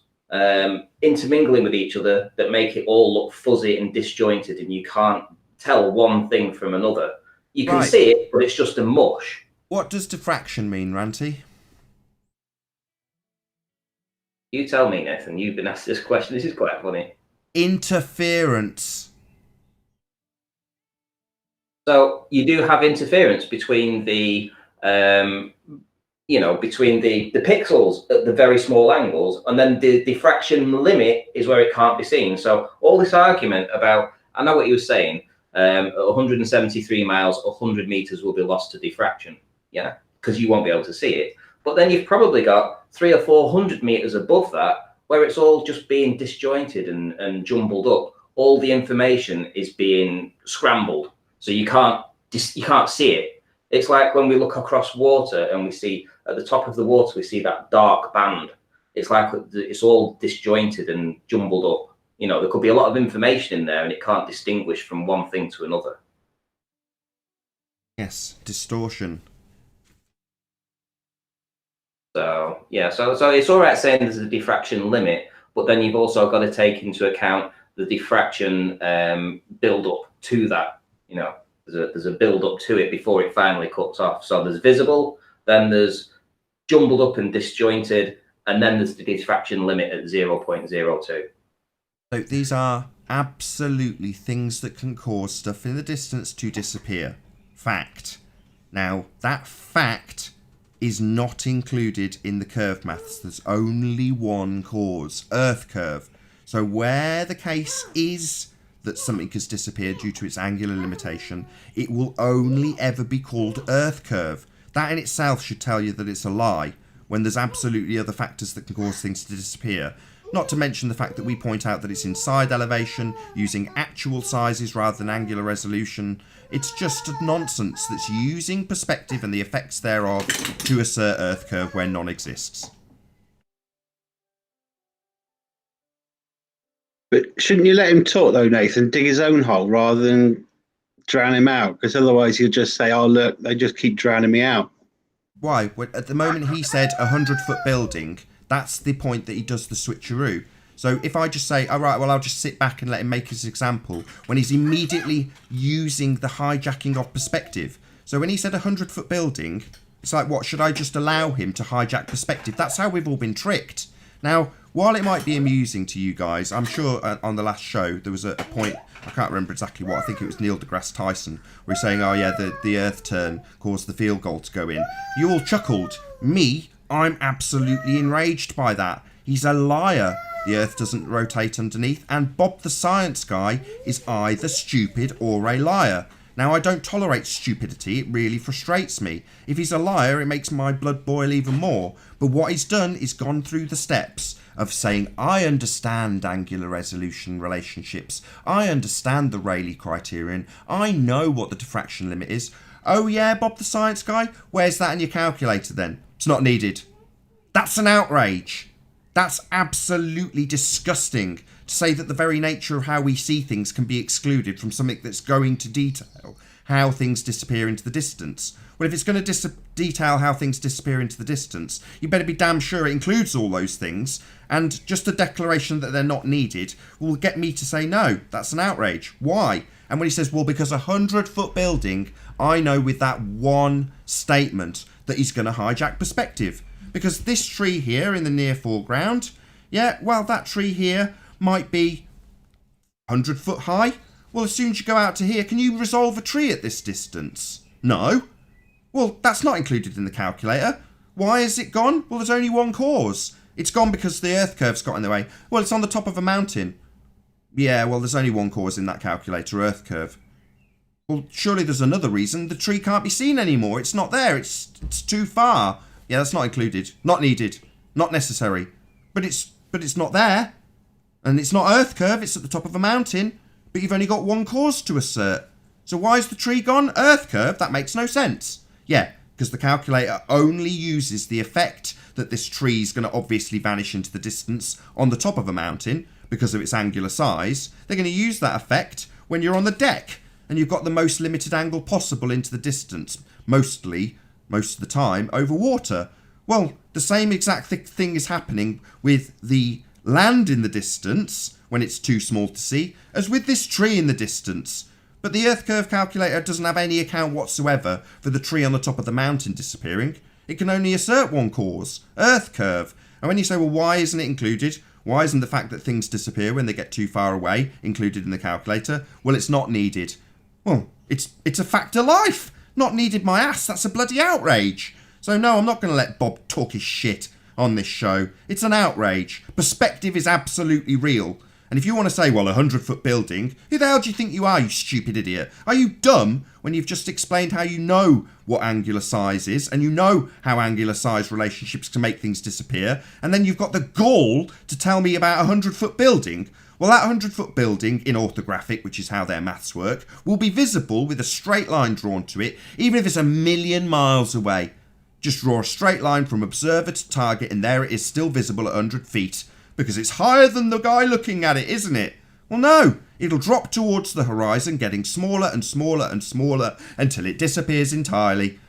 intermingling with each other that make it all look fuzzy and disjointed, and you can't tell one thing from another. You can see it, but it's just a mush. What does diffraction mean, Ranty? You tell me, Nathan. You've been asked this question. This is quite funny. Interference. So you do have interference between the between the pixels at the very small angles, and then the diffraction limit is where it can't be seen. So all this argument about, I know what you were saying, at 173 miles, 100 meters will be lost to diffraction, yeah, because you won't be able to see it. But then you've probably got 300 or 400 meters above that, where it's all just being disjointed and jumbled up. All the information is being scrambled, so you can't see it. It's like when we look across water and we see at the top of the water, we see that dark band. It's like it's all disjointed and jumbled up. You know, there could be a lot of information in there and it can't distinguish from one thing to another. Yes, distortion. So, yeah, so it's all right saying there's a diffraction limit, but then you've also got to take into account the diffraction build up to that. You know, there's a build up to it before it finally cuts off. So there's visible, then there's jumbled up and disjointed, and then there's the diffraction limit at 0.02. So these are absolutely things that can cause stuff in the distance to disappear. Fact. Now, that fact is not included in the curve maths. There's only one cause, Earth curve. So where the case is that something has disappeared due to its angular limitation, it will only ever be called Earth curve. That in itself should tell you that it's a lie, when there's absolutely other factors that can cause things to disappear. Not to mention the fact that we point out that it's in side elevation, using actual sizes rather than angular resolution. It's just nonsense that's using perspective and the effects thereof to assert Earth curve where none exists. But shouldn't you let him talk though, Nathan? Dig his own hole rather than drown him out, because otherwise you'll just say, oh look, they just keep drowning me out. Why? At the moment he said 100-foot building, that's the point that he does the switcheroo. So if I just say, all right, well, I'll just sit back and let him make his example, when he's immediately using the hijacking of perspective. So when he said 100-foot building, it's like, what, should I just allow him to hijack perspective? That's how we've all been tricked. Now, while it might be amusing to you guys, I'm sure on the last show there was a point, I can't remember exactly what, I think it was Neil deGrasse Tyson, where he's saying, oh yeah, the Earth turn caused the field goal to go in. You all chuckled. Me, I'm absolutely enraged by that. He's a liar. The Earth doesn't rotate underneath, and Bob the Science Guy is either stupid or a liar. Now, I don't tolerate stupidity, it really frustrates me. If he's a liar, it makes my blood boil even more. But what he's done is gone through the steps of saying, I understand angular resolution relationships, I understand the Rayleigh criterion, I know what the diffraction limit is. Oh yeah, Bob the Science Guy? Where's that in your calculator then? It's not needed. That's an outrage. That's absolutely disgusting to say that the very nature of how we see things can be excluded from something that's going to detail how things disappear into the distance. Well, if it's going to detail how things disappear into the distance, you better be damn sure it includes all those things, and just a declaration that they're not needed will get me to say no, that's an outrage. Why? And when he says, well, because a 100-foot building, I know with that one statement that he's going to hijack perspective. Because this tree here in the near foreground, yeah, well, that tree here might be 100 foot high. Well, as soon as you go out to here, can you resolve a tree at this distance? No. Well, that's not included in the calculator. Why is it gone? Well, there's only one cause. It's gone because the Earth curve's got in the way. Well, it's on the top of a mountain. Yeah, well, there's only one cause in that calculator, Earth curve. Well, surely there's another reason. The tree can't be seen anymore. It's not there. It's too far. Yeah, that's not included. Not needed. Not necessary. But it's not there. And it's not Earth curve, it's at the top of a mountain. But you've only got one cause to assert. So why is the tree gone? Earth curve? That makes no sense. Yeah, because the calculator only uses the effect that this tree is going to obviously vanish into the distance on the top of a mountain because of its angular size. They're going to use that effect when you're on the deck and you've got the most limited angle possible into the distance. Most of the time, over water. Well, the same exact thing is happening with the land in the distance, when it's too small to see, as with this tree in the distance. But the Earth curve calculator doesn't have any account whatsoever for the tree on the top of the mountain disappearing. It can only assert one cause, Earth curve. And when you say, well, why isn't it included? Why isn't the fact that things disappear when they get too far away included in the calculator? Well, it's not needed. Well, It's a fact of life. Not needed my ass. That's a bloody outrage. So no, I'm not going to let Bob talk his shit on this show. It's an outrage. Perspective is absolutely real. And if you want to say, well, a 100-foot building, who the hell do you think you are, you stupid idiot? Are you dumb when you've just explained how you know what angular size is and you know how angular size relationships can make things disappear, and then you've got the gall to tell me about a 100-foot building? Well, that 100-foot building in orthographic, which is how their maths work, will be visible with a straight line drawn to it, even if it's 1,000,000 miles away. Just draw a straight line from observer to target, and there it is, still visible at 100 feet. Because it's higher than the guy looking at it, isn't it? Well, no. It'll drop towards the horizon, getting smaller and smaller and smaller until it disappears entirely.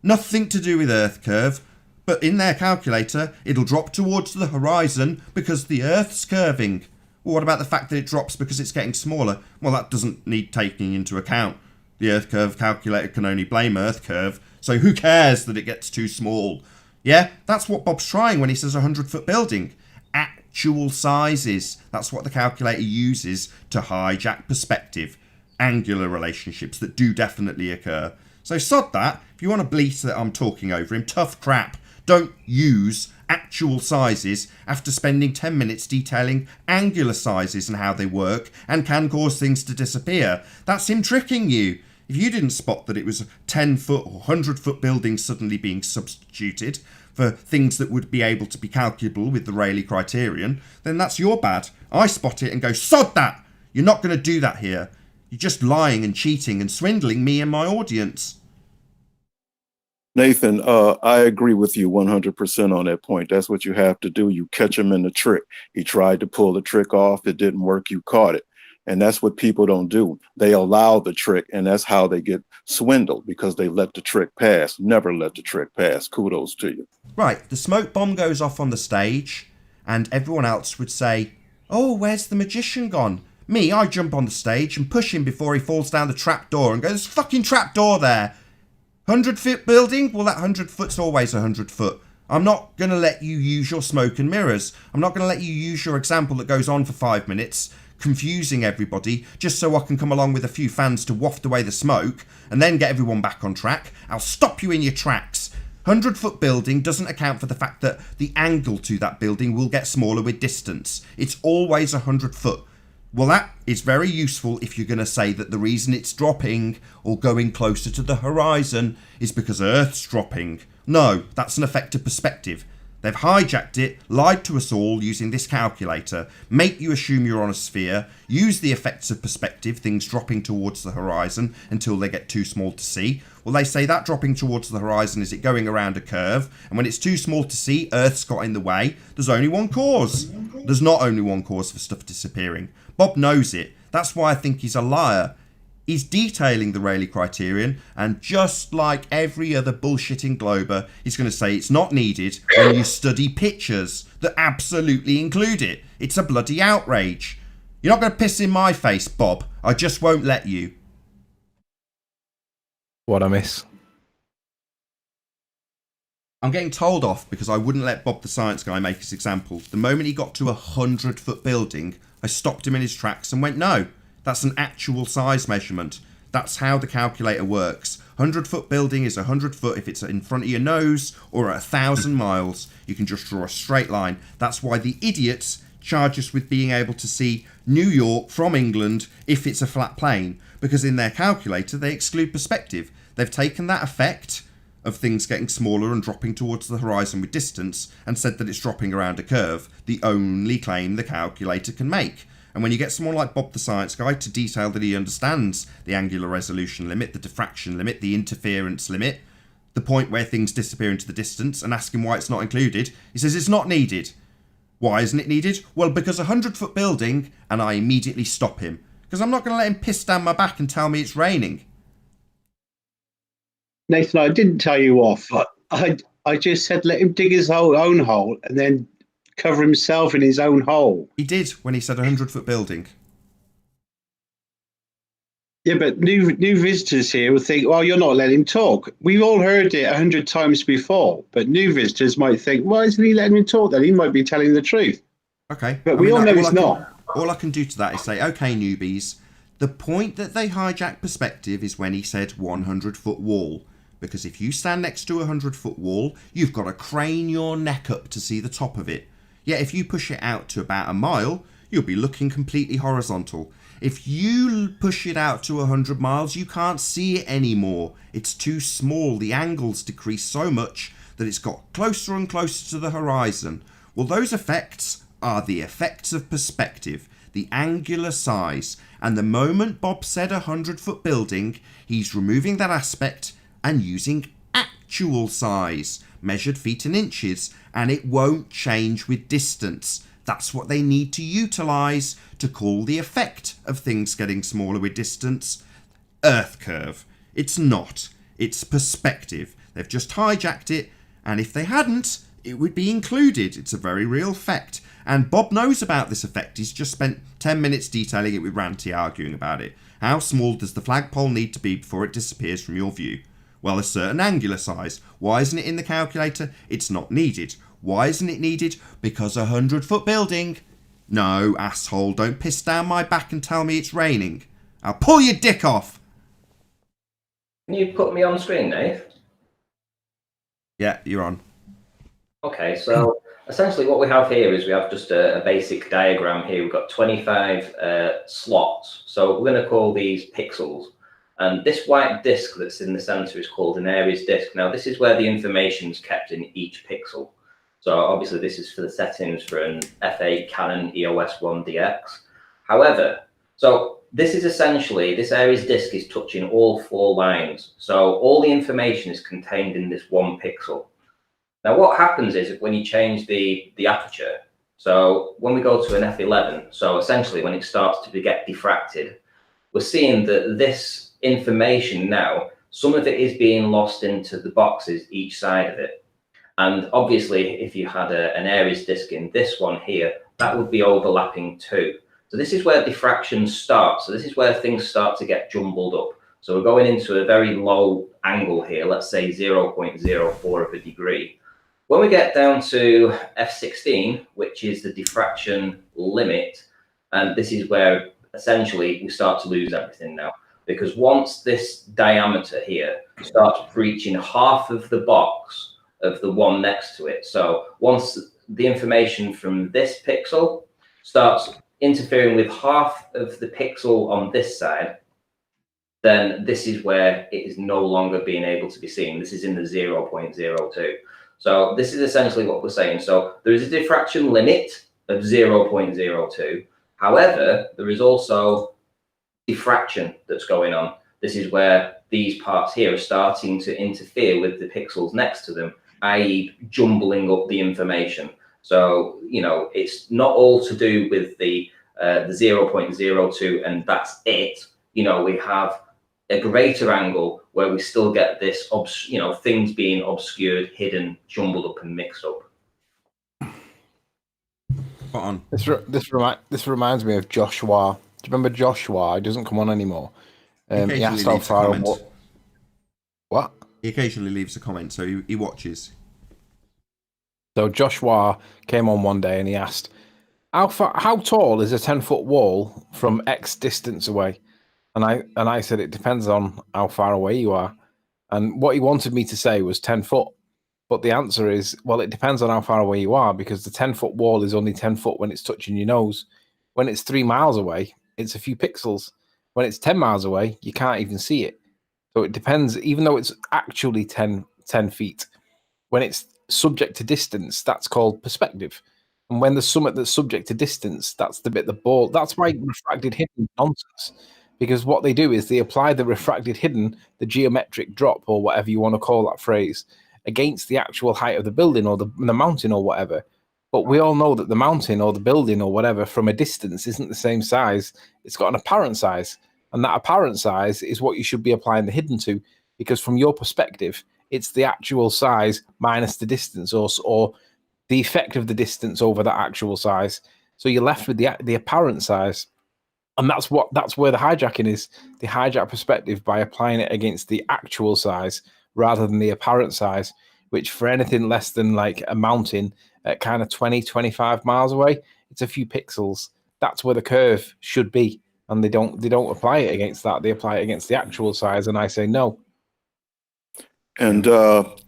Nothing to do with Earth curve. But in their calculator, it'll drop towards the horizon because the Earth's curving. Well, what about the fact that it drops because it's getting smaller? Well, that doesn't need taking into account. The Earth curve calculator can only blame Earth curve, so who cares that it gets too small? Yeah, that's what Bob's trying when he says a 100-foot building. Actual sizes. That's what the calculator uses to hijack perspective. Angular relationships that do definitely occur. So sod that. If you want to bleat that I'm talking over him, tough crap. Don't use actual sizes after spending 10 minutes detailing angular sizes and how they work and can cause things to disappear. That's him tricking you. If you didn't spot that it was a 10-foot or 100-foot building suddenly being substituted for things that would be able to be calculable with the Rayleigh criterion, then that's your bad. I spot it and go, sod that! You're not going to do that here. You're just lying and cheating and swindling me and my audience. Nathan, I agree with you 100% on that point. That's what you have to do. You catch him in the trick. He tried to pull the trick off. It didn't work. You caught it. And that's what people don't do. They allow the trick, and that's how they get swindled, because they let the trick pass. Never let the trick pass. Kudos to you. Right, the smoke bomb goes off on the stage, and everyone else would say, oh, where's the magician gone? Me, I jump on the stage and push him before he falls down the trap door and go, there's a fucking trap door there. 100-foot building? Well, that 100 foot's always 100 foot. I'm not going to let you use your smoke and mirrors. I'm not going to let you use your example that goes on for 5 minutes, confusing everybody, just so I can come along with a few fans to waft away the smoke and then get everyone back on track. I'll stop you in your tracks. 100-foot building doesn't account for the fact that the angle to that building will get smaller with distance. It's always 100 foot. Well, that is very useful if you're going to say that the reason it's dropping or going closer to the horizon is because Earth's dropping. No, that's an effect of perspective. They've hijacked it, lied to us all using this calculator, make you assume you're on a sphere, use the effects of perspective, things dropping towards the horizon until they get too small to see. Well, they say that dropping towards the horizon is it going around a curve, and when it's too small to see, Earth's got in the way. There's only one cause. There's not only one cause for stuff disappearing. Bob knows it. That's why I think he's a liar. He's detailing the Rayleigh criterion, and just like every other bullshitting glober, he's going to say it's not needed when you study pictures that absolutely include it. It's a bloody outrage. You're not going to piss in my face, Bob. I just won't let you. What I miss? I'm getting told off because I wouldn't let Bob the science guy make his example. The moment he got to a 100-foot building, I stopped him in his tracks and went, no. That's an actual size measurement. That's how the calculator works. 100-foot building is 100 foot if it's in front of your nose, or at 1,000 miles. You can just draw a straight line. That's why the idiots charge us with being able to see New York from England if it's a flat plane, because in their calculator they exclude perspective. They've taken that effect of things getting smaller and dropping towards the horizon with distance and said that it's dropping around a curve, the only claim the calculator can make. And when you get someone like Bob the science guy to detail that he understands the angular resolution limit, the diffraction limit, the interference limit, the point where things disappear into the distance, and ask him why it's not included, he says it's not needed. Why isn't it needed? Well, because a 100-foot building, and I immediately stop him. Because I'm not going to let him piss down my back and tell me it's raining. Nathan, I didn't tell you off. I just said let him dig his own hole and then cover himself in his own hole. He did when he said a 100-foot building. Yeah, but new visitors here will think, well, you're not letting him talk. We've all heard it 100 times before, but new visitors might think, why isn't he letting him talk then? He might be telling the truth. Okay. But we all know he's not. All I can do to that is say, okay, newbies, The point that they hijack perspective is when he said 100-foot wall. Because if you stand next to a 100-foot wall, you've got to crane your neck up to see the top of it. Yet if you push it out to about a mile, you'll be looking completely horizontal. If you push it out to 100 miles, you can't see it anymore. It's too small. The angles decrease so much that it's got closer and closer to the horizon. Well, those effects are the effects of perspective, the angular size. And the moment Bob said 100-foot building, he's removing that aspect and using actual size, measured feet and inches, and it won't change with distance. That's what they need to utilise to call the effect of things getting smaller with distance Earth curve. It's not. It's perspective. They've just hijacked it, and if they hadn't, it would be included. It's a very real effect. And Bob knows about this effect. He's just spent 10 minutes detailing it with Ranty arguing about it. How small does the flagpole need to be before it disappears from your view? Well, a certain angular size. Why isn't it in the calculator? It's not needed. Why isn't it needed? Because a 100-foot building. No, asshole, don't piss down my back and tell me it's raining. I'll pull your dick off. Can you put me on screen, Dave? Yeah, you're on. Okay, so essentially what we have here is we have just a basic diagram here. We've got 25 slots. So we're going to call these pixels. And this white disk that's in the center is called an Aries disk. Now, this is where the information is kept in each pixel. So obviously this is for the settings for an F8 Canon EOS 1DX. However, so this is essentially, this Aries disk is touching all 4 lines. So all the information is contained in this one pixel. Now what happens is when you change the aperture, so when we go to an F11, so essentially when it starts to get diffracted, we're seeing that this information now, some of it is being lost into the boxes each side of it. And obviously, if you had an Aries disk in this one here, that would be overlapping too. So this is where diffraction starts. So this is where things start to get jumbled up. So we're going into a very low angle here, let's say 0.04 of a degree. When we get down to F16, which is the diffraction limit, and this is where essentially we start to lose everything now. Because once this diameter here starts breaching half of the box of the one next to it, so once the information from this pixel starts interfering with half of the pixel on this side, then this is where it is no longer being able to be seen. This is in the 0.02. So this is essentially what we're saying. So there is a diffraction limit of 0.02. However, there is also diffraction that's going on. This is where these parts here are starting to interfere with the pixels next to them, i.e. jumbling up the information. So, you know, it's not all to do with the 0.02 and that's it. You know, we have a greater angle where we still get this, you know, things being obscured, hidden, jumbled up and mixed up. Spot on. This reminds me of Joshua. Do you remember Joshua? He doesn't come on anymore. He asked how far. What? He occasionally leaves a comment, so he watches. So Joshua came on one day and he asked, how tall is a 10-foot wall from X distance away? And I said, it depends on how far away you are. And what he wanted me to say was 10 foot. But the answer is, well, it depends on how far away you are, because the 10-foot wall is only 10 foot when it's touching your nose. When it's 3 miles away, it's a few pixels. When it's 10 miles away, you can't even see it. So it depends, even though it's actually 10 feet, when it's subject to distance, that's called perspective. And when the summit that's subject to distance, that's the bit the ball. That's why refracted hidden is nonsense. Because what they do is they apply the refracted hidden, the geometric drop, or whatever you want to call that phrase, against the actual height of the building or the mountain or whatever. But we all know that the mountain or the building or whatever from a distance isn't the same size. It's got an apparent size. And that apparent size is what you should be applying the hidden to, because from your perspective, it's the actual size minus the distance or the effect of the distance over that actual size. So you're left with the apparent size. And that's where the hijacking is. They hijack perspective by applying it against the actual size rather than the apparent size, which for anything less than like a mountain at kind of 20, 25 miles away, it's a few pixels. That's where the curve should be. and they don't apply it against that. They apply it against the actual size, and I say no. And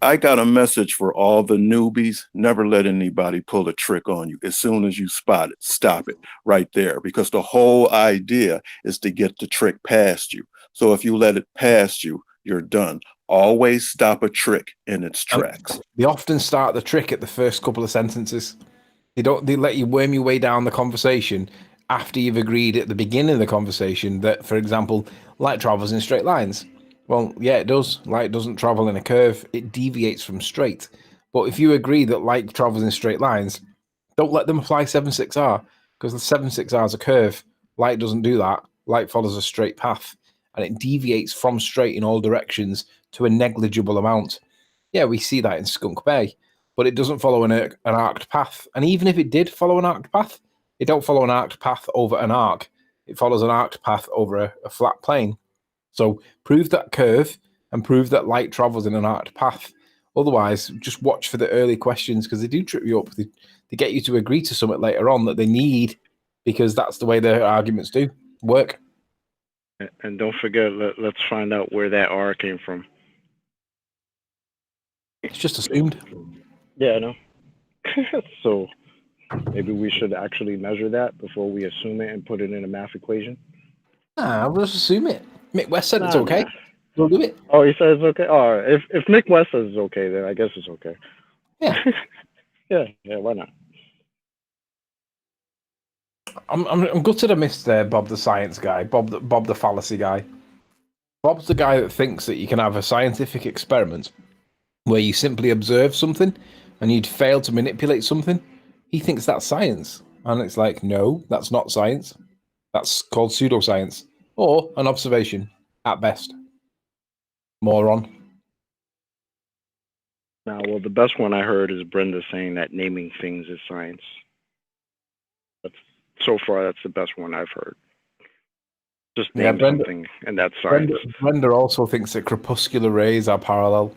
I got a message for all the newbies. Never let anybody pull a trick on you. As soon as you spot it, stop it right there, because the whole idea is to get the trick past you. So if you let it past you, you're done. Always stop a trick in its tracks. They often start the trick at the first couple of sentences. They let you worm your way down the conversation after you've agreed at the beginning of the conversation that, for example, light travels in straight lines. Well, yeah, it does. Light doesn't travel in a curve. It deviates from straight. But if you agree that light travels in straight lines, don't let them apply 7/6R, because the 7/6R is a curve. Light doesn't do that. Light follows a straight path, and it deviates from straight in all directions to a negligible amount. Yeah, we see that in Skunk Bay, but it doesn't follow an arced path. And even if it did follow an arced path, it don't follow an arced path over an arc. It follows an arced path over a flat plane. So prove that curve and prove that light travels in an arced path. Otherwise, just watch for the early questions, because they do trip you up. They get you to agree to something later on that they need, because that's the way their arguments do work. And don't forget, let's find out where that R came from. It's just assumed. Yeah, I know. So maybe we should actually measure that before we assume it and put it in a math equation. We'll just assume it. Mick West said it's okay. We'll do it. Oh, he says it's okay. Oh, if Mick West says it's okay, then I guess it's okay. Yeah. yeah, why not? I'm gutted I missed Bob the science guy, Bob the fallacy guy. Bob's the guy that thinks that you can have a scientific experiment where you simply observe something and you'd fail to manipulate something. He thinks that's science. And it's like, no, that's not science. That's called pseudoscience, or an observation at best. Moron. Now, well, the best one I heard is Brenda saying that naming things is science. So far, that's the best one I've heard. Just name something, and that's science. Brenda also thinks that crepuscular rays are parallel.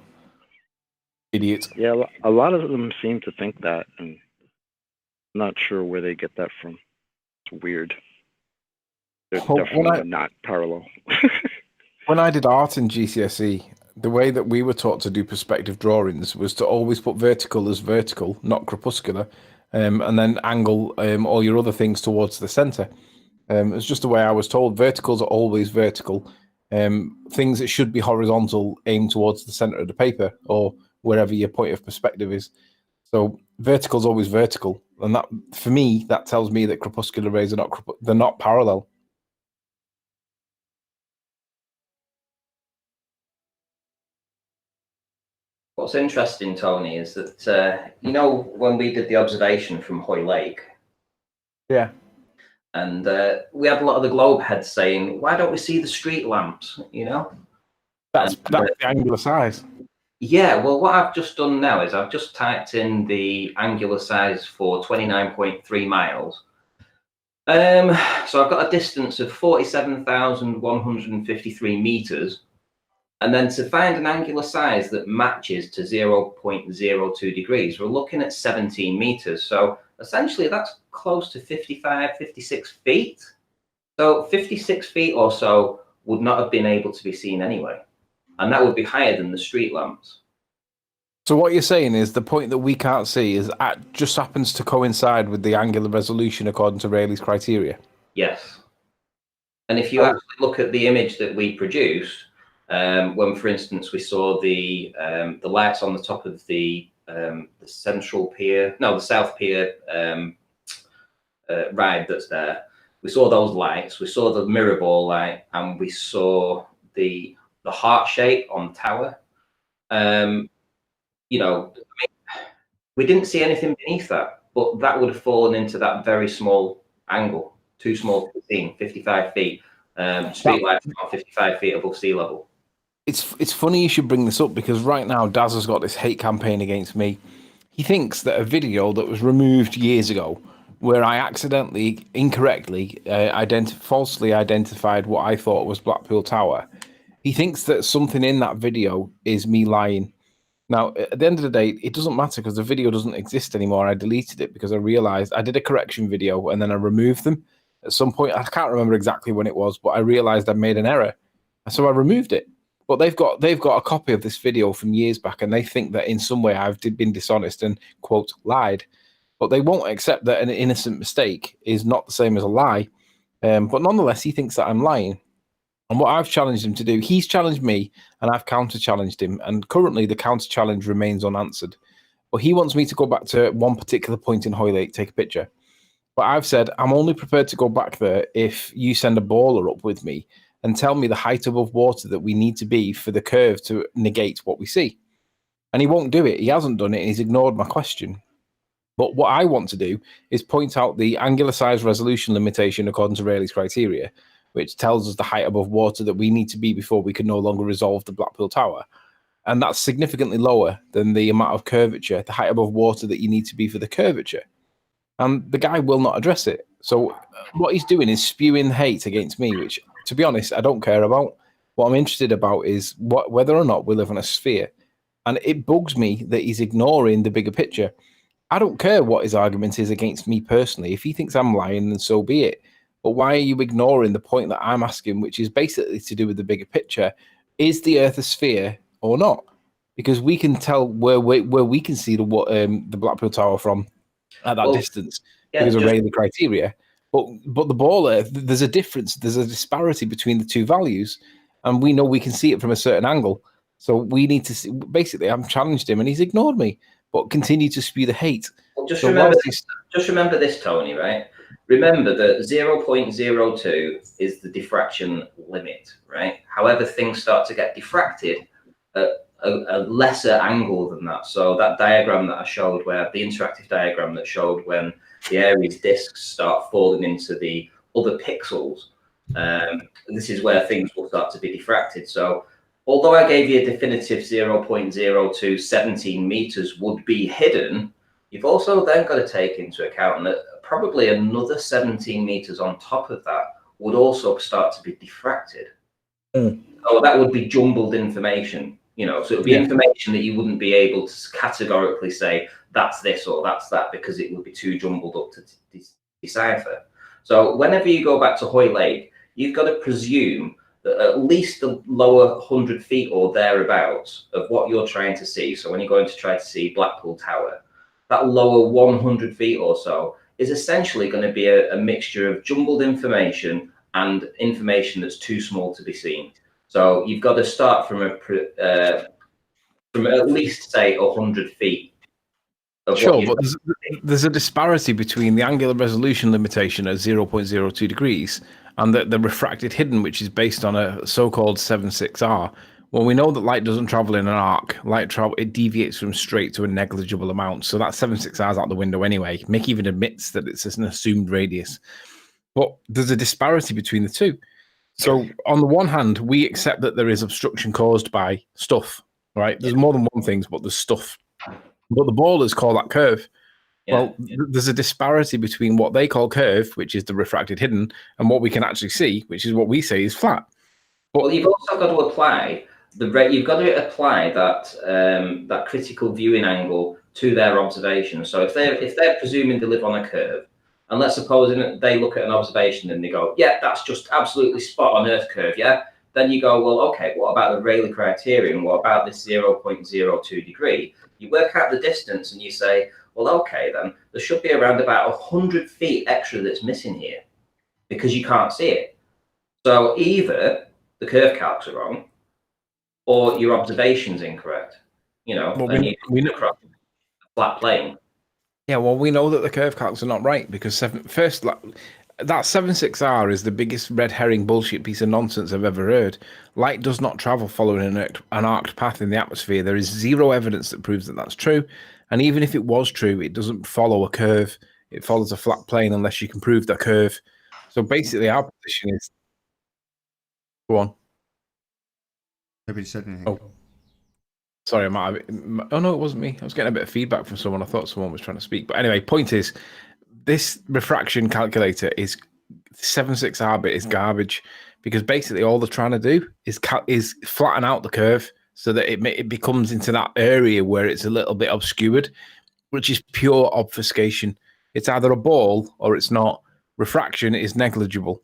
Idiot. Yeah, a lot of them seem to think that, and I'm not sure where they get that from. It's weird. They're definitely not parallel. When I did art in GCSE, the way that we were taught to do perspective drawings was to always put vertical as vertical, not crepuscular, and then angle all your other things towards the center. It's just the way I was told. Verticals are always vertical. Things that should be horizontal aim towards the center of the paper or wherever your point of perspective is. So vertical is always vertical, and that, for me, that tells me that crepuscular rays are not parallel. What's interesting, Tony, is that, when we did the observation from Hoy Lake. Yeah. And we had a lot of the globe heads saying, why don't we see the street lamps, That's the angular size. Yeah, well, what I've just done now is I've just typed in the angular size for 29.3 miles. So I've got a distance of 47,153 meters. And then to find an angular size that matches to 0.02 degrees, we're looking at 17 meters. So essentially that's close to 55, 56 feet. So 56 feet or so would not have been able to be seen anyway. And that would be higher than the street lamps. So what you're saying is the point that we can't see just happens to coincide with the angular resolution according to Rayleigh's criteria? Yes. And if you actually look at the image that we produced, when, for instance, we saw the lights on the top of the central pier, no, the south pier ride that's there, we saw those lights, we saw the mirror ball light, and we saw the heart shape on the tower. We didn't see anything beneath that, but that would have fallen into that very small angle, too small to be seen, 55 feet. Street lights are 55 feet above sea level. It's funny you should bring this up, because right now Daz has got this hate campaign against me. He thinks that a video that was removed years ago, where I accidentally, incorrectly, falsely identified what I thought was Blackpool Tower, he thinks that something in that video is me lying. Now, at the end of the day, it doesn't matter, because the video doesn't exist anymore. I deleted it because I realized I did a correction video and then I removed them. at some point, I can't remember exactly when it was, but I realized I'd made an error. So I removed it. But they've got a copy of this video from years back, and they think that in some way I've been dishonest and, quote, lied. But they won't accept that an innocent mistake is not the same as a lie. But nonetheless, he thinks that I'm lying. And what I've challenged him to do, he's challenged me, and I've counter-challenged him. And currently, the counter-challenge remains unanswered. But he wants me to go back to one particular point in Hoylake, take a picture. But I've said, I'm only prepared to go back there if you send a baller up with me and tell me the height above water that we need to be for the curve to negate what we see. And he won't do it. He hasn't done it, and he's ignored my question. But what I want to do is point out the angular size resolution limitation according to Rayleigh's criteria, which tells us the height above water that we need to be before we can no longer resolve the Blackpool Tower. And that's significantly lower than the amount of curvature, the height above water that you need to be for the curvature. And the guy will not address it. So what he's doing is spewing hate against me, which, to be honest, I don't care about. What I'm interested about is whether or not we live on a sphere. And it bugs me that he's ignoring the bigger picture. I don't care what his argument is against me personally. If he thinks I'm lying, then so be it. But why are you ignoring the point that I'm asking, which is basically to do with the bigger picture? Is the Earth a sphere or not? Because we can tell where we can see the Blackpool Tower from at that distance because of Rayleigh criteria. But the baller, there's a difference. There's a disparity between the two values, and we know we can see it from a certain angle. So we need to see. Basically, I've challenged him, and he's ignored me, but continue to spew the hate. Well, just remember this, Tony. Right? Remember that 0.02 is the diffraction limit. Right? However, things start to get diffracted at a lesser angle than that. So that diagram that I showed, where the interactive diagram that showed when the Aries discs start falling into the other pixels, this is where things will start to be diffracted. So although I gave you a definitive 0.02 17 meters would be hidden, you've also then got to take into account that probably another 17 meters on top of that would also start to be diffracted. So that would be jumbled information, you know, so it would be information that you wouldn't be able to categorically say that's this or that's that, because it would be too jumbled up to decipher. So whenever you go back to Hoylake, you've got to presume that at least the lower 100 feet or thereabouts of what you're trying to see. So when you're going to try to see Blackpool Tower, that lower 100 feet or so is essentially going to be a mixture of jumbled information and information that's too small to be seen. So you've got to start from at least, say, 100 feet. Sure, but there's a disparity between the angular resolution limitation at 0.02 degrees and the refracted hidden, which is based on a so-called 7.6R. Well, we know that light doesn't travel in an arc. It deviates from straight to a negligible amount. So that 7.6R is out the window anyway. Mick even admits that it's an assumed radius. But there's a disparity between the two. So on the one hand, we accept that there is obstruction caused by stuff, right? There's more than one thing, but there's stuff. But the ballers call that curve. Well, there's a disparity between what they call curve, which is the refracted hidden, and what we can actually see, which is what we say is flat. But well, you've also got to apply that critical viewing angle to their observation. So if they're presuming they live on a curve, and let's suppose they look at an observation and they go, yeah, that's just absolutely spot on Earth curve, yeah. Then you go, well, okay, what about the Rayleigh criterion? What about this 0.02 degree? You work out the distance and you say, well, okay, then there should be around about 100 feet extra that's missing here because you can't see it. So either the curve calcs are wrong or your observation's incorrect. You know, well, we know across a flat plane. Yeah, well, we know that the curve calcs are not right because that 7.6R is the biggest red herring bullshit piece of nonsense I've ever heard. Light does not travel following an arced path in the atmosphere. There is zero evidence that proves that that's true. And even if it was true, it doesn't follow a curve. It follows a flat plane unless you can prove the curve. So basically, our position is... Go on. Nobody said anything. Oh. Sorry, oh no, it wasn't me. I was getting a bit of feedback from someone. I thought someone was trying to speak. But anyway, point is, this refraction calculator is 7.6R bit is garbage because basically all they're trying to do is flatten out the curve so that it becomes into that area where it's a little bit obscured, which is pure obfuscation. It's either a ball or it's not. Refraction is negligible.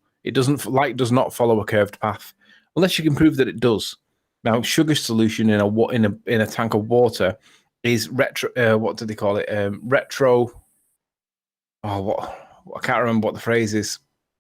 Light does not follow a curved path unless you can prove that it does. Now, sugar solution in a tank of water is retro. What do they call it? Retro. Oh, what? I can't remember what the phrase is.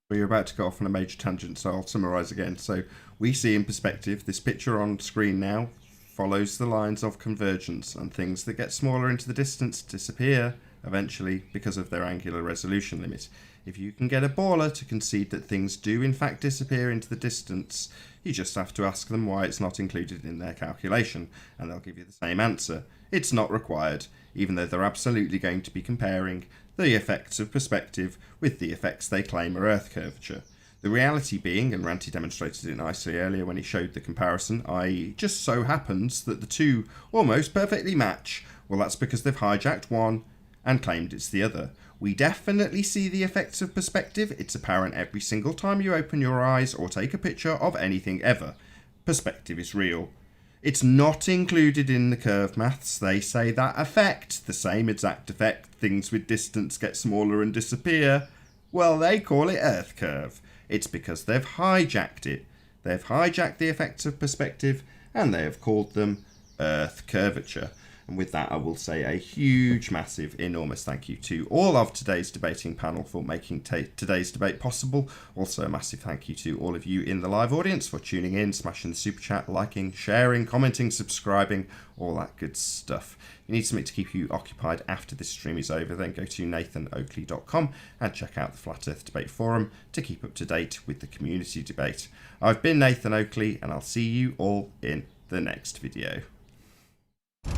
Well, you're about to go off on a major tangent, so I'll summarise again. So we see in perspective, this picture on screen now follows the lines of convergence, and things that get smaller into the distance disappear eventually because of their angular resolution limit. If you can get a baller to concede that things do in fact disappear into the distance, you just have to ask them why it's not included in their calculation, and they'll give you the same answer. It's not required, even though they're absolutely going to be comparing the effects of perspective with the effects they claim are Earth curvature. The reality being, and Ranty demonstrated it nicely earlier when he showed the comparison, i.e. just so happens that the two almost perfectly match. Well, that's because they've hijacked one and claimed it's the other. We definitely see the effects of perspective. It's apparent every single time you open your eyes or take a picture of anything ever. Perspective is real. It's not included in the curve maths. They say that effect, the same exact effect, things with distance get smaller and disappear, well, they call it Earth curve. It's because they've hijacked it. They've hijacked the effects of perspective and they have called them Earth curvature. And with that, I will say a huge, massive, enormous thank you to all of today's debating panel for making today's debate possible. Also, a massive thank you to all of you in the live audience for tuning in, smashing the super chat, liking, sharing, commenting, subscribing, all that good stuff. If you need something to keep you occupied after this stream is over, then go to nathanoakley.com and check out the Flat Earth Debate Forum to keep up to date with the community debate. I've been Nathan Oakley, and I'll see you all in the next video.